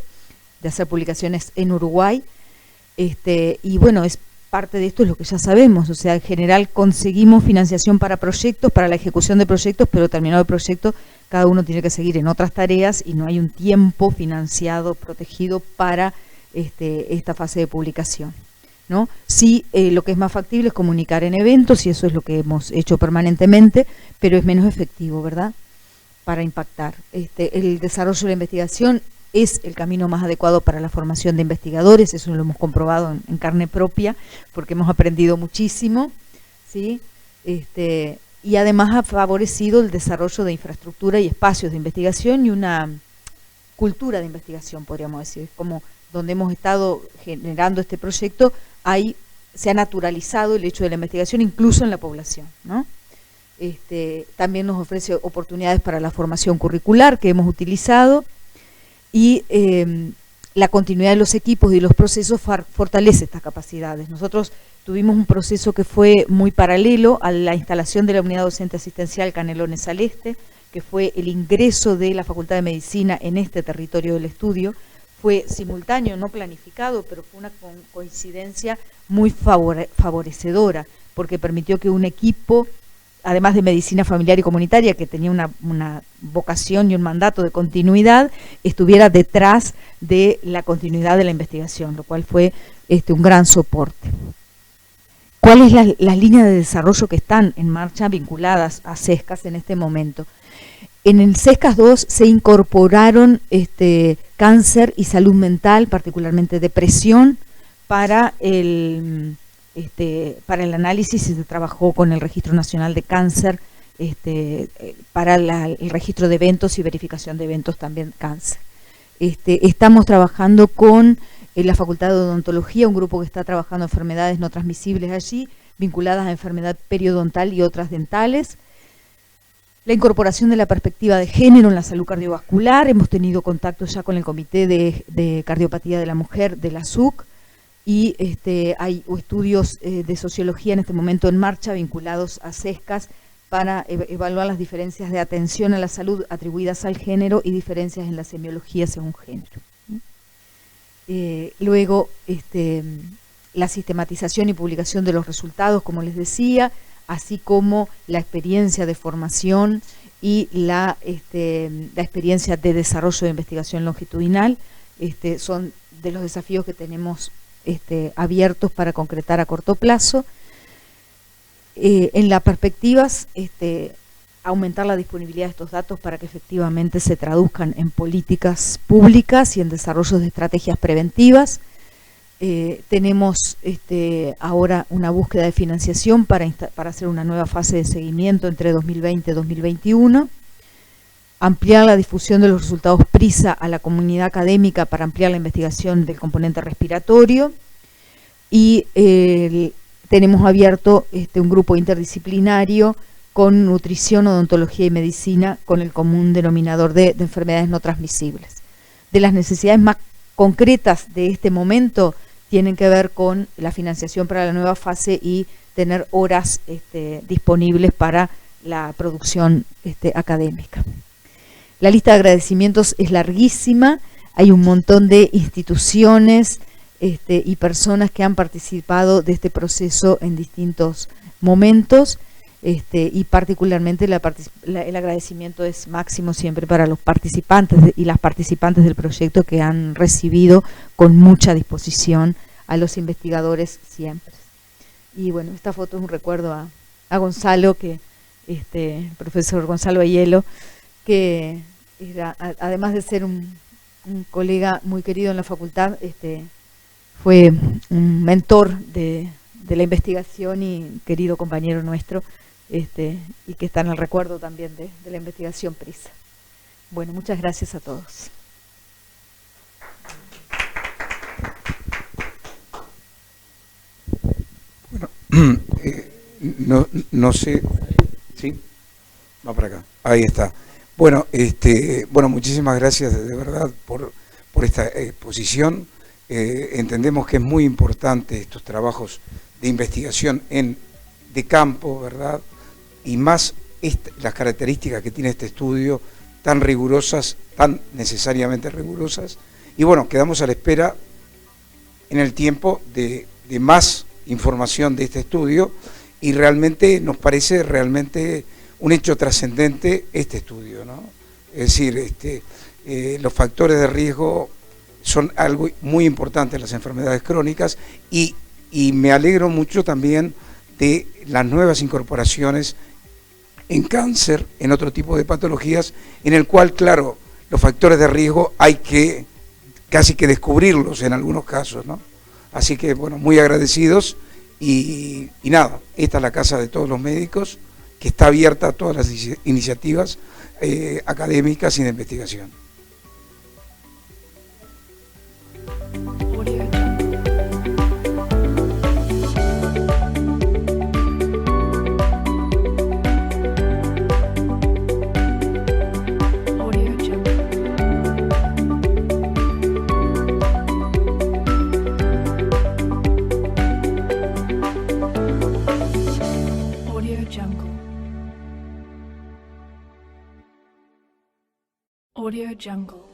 de hacer publicaciones en Uruguay. Y bueno, es parte de esto, es lo que ya sabemos. O sea, en general conseguimos financiación para proyectos, para la ejecución de proyectos, pero terminado el proyecto, cada uno tiene que seguir en otras tareas y no hay un tiempo financiado, protegido para esta fase de publicación, ¿no? Sí, lo que es más factible es comunicar en eventos, y eso es lo que hemos hecho permanentemente, pero es menos efectivo, ¿verdad?, para impactar. El desarrollo de la investigación es el camino más adecuado para la formación de investigadores, eso lo hemos comprobado en carne propia, porque hemos aprendido muchísimo, ¿sí? Y además ha favorecido el desarrollo de infraestructura y espacios de investigación y una cultura de investigación, podríamos decir. Como donde hemos estado generando este proyecto, se ha naturalizado el hecho de la investigación incluso en la población, ¿no? También nos ofrece oportunidades para la formación curricular que hemos utilizado, y la continuidad de los equipos y los procesos fortalece estas capacidades. Nosotros tuvimos un proceso que fue muy paralelo a la instalación de la unidad docente asistencial Canelones al Este, que fue el ingreso de la Facultad de Medicina en este territorio del estudio. Fue simultáneo, no planificado, pero fue una coincidencia muy favorecedora, porque permitió que un equipo, además de medicina familiar y comunitaria, que tenía una vocación y un mandato de continuidad, estuviera detrás de la continuidad de la investigación, lo cual fue un gran soporte. ¿Cuáles las líneas de desarrollo que están en marcha vinculadas a CESCAS en este momento? En el CESCAS 2 se incorporaron cáncer y salud mental, particularmente depresión, para el análisis, y se trabajó con el Registro Nacional de Cáncer, para el registro de eventos y verificación de eventos también cáncer. Estamos trabajando con la Facultad de Odontología, un grupo que está trabajando enfermedades no transmisibles allí, vinculadas a enfermedad periodontal y otras dentales. La incorporación de la perspectiva de género en la salud cardiovascular. Hemos tenido contacto ya con el Comité de Cardiopatía de la Mujer de la SUC, y hay estudios de sociología en este momento en marcha vinculados a CESCAS para evaluar las diferencias de atención a la salud atribuidas al género y diferencias en la semiología según género. Luego, la sistematización y publicación de los resultados, como les decía, así como la experiencia de formación y la experiencia de desarrollo de investigación longitudinal, son de los desafíos que tenemos abiertos para concretar a corto plazo. En las perspectivas, aumentar la disponibilidad de estos datos para que efectivamente se traduzcan en políticas públicas y en desarrollos de estrategias preventivas. Tenemos ahora una búsqueda de financiación para hacer una nueva fase de seguimiento entre 2020 y 2021. Ampliar la difusión de los resultados PRISA a la comunidad académica para ampliar la investigación del componente respiratorio. Y tenemos abierto un grupo interdisciplinario con nutrición, odontología y medicina, con el común denominador de enfermedades no transmisibles. De las necesidades más concretas de este momento tienen que ver con la financiación para la nueva fase y tener horas disponibles para la producción académica. La lista de agradecimientos es larguísima, hay un montón de instituciones y personas que han participado de este proceso en distintos momentos, y particularmente el agradecimiento es máximo siempre para los participantes y las participantes del proyecto, que han recibido con mucha disposición a los investigadores siempre. Y bueno, esta foto es un recuerdo a Gonzalo, que el profesor Gonzalo Aiello, que era, además de ser un colega muy querido en la facultad, fue un mentor de la investigación y querido compañero nuestro, y que está en el recuerdo también de la investigación PRISA. Bueno, muchas gracias a todos. Bueno, no sé, ¿sí? Va para acá, ahí está. Bueno, bueno, muchísimas gracias de verdad por esta exposición. Entendemos que es muy importante estos trabajos de investigación de campo, ¿verdad? Y más las características que tiene este estudio, tan rigurosas, tan necesariamente rigurosas. Y bueno, quedamos a la espera en el tiempo de más información de este estudio, y realmente nos parece realmente un hecho trascendente este estudio, ¿no? Es decir, los factores de riesgo son algo muy importante en las enfermedades crónicas, y me alegro mucho también de las nuevas incorporaciones en cáncer, en otro tipo de patologías, en el cual, claro, los factores de riesgo hay que casi que descubrirlos en algunos casos, ¿no? Así que, bueno, muy agradecidos, y nada, esta es la casa de todos los médicos, que está abierta a todas las iniciativas académicas y de investigación. Audio Jungle. Audio Jungle.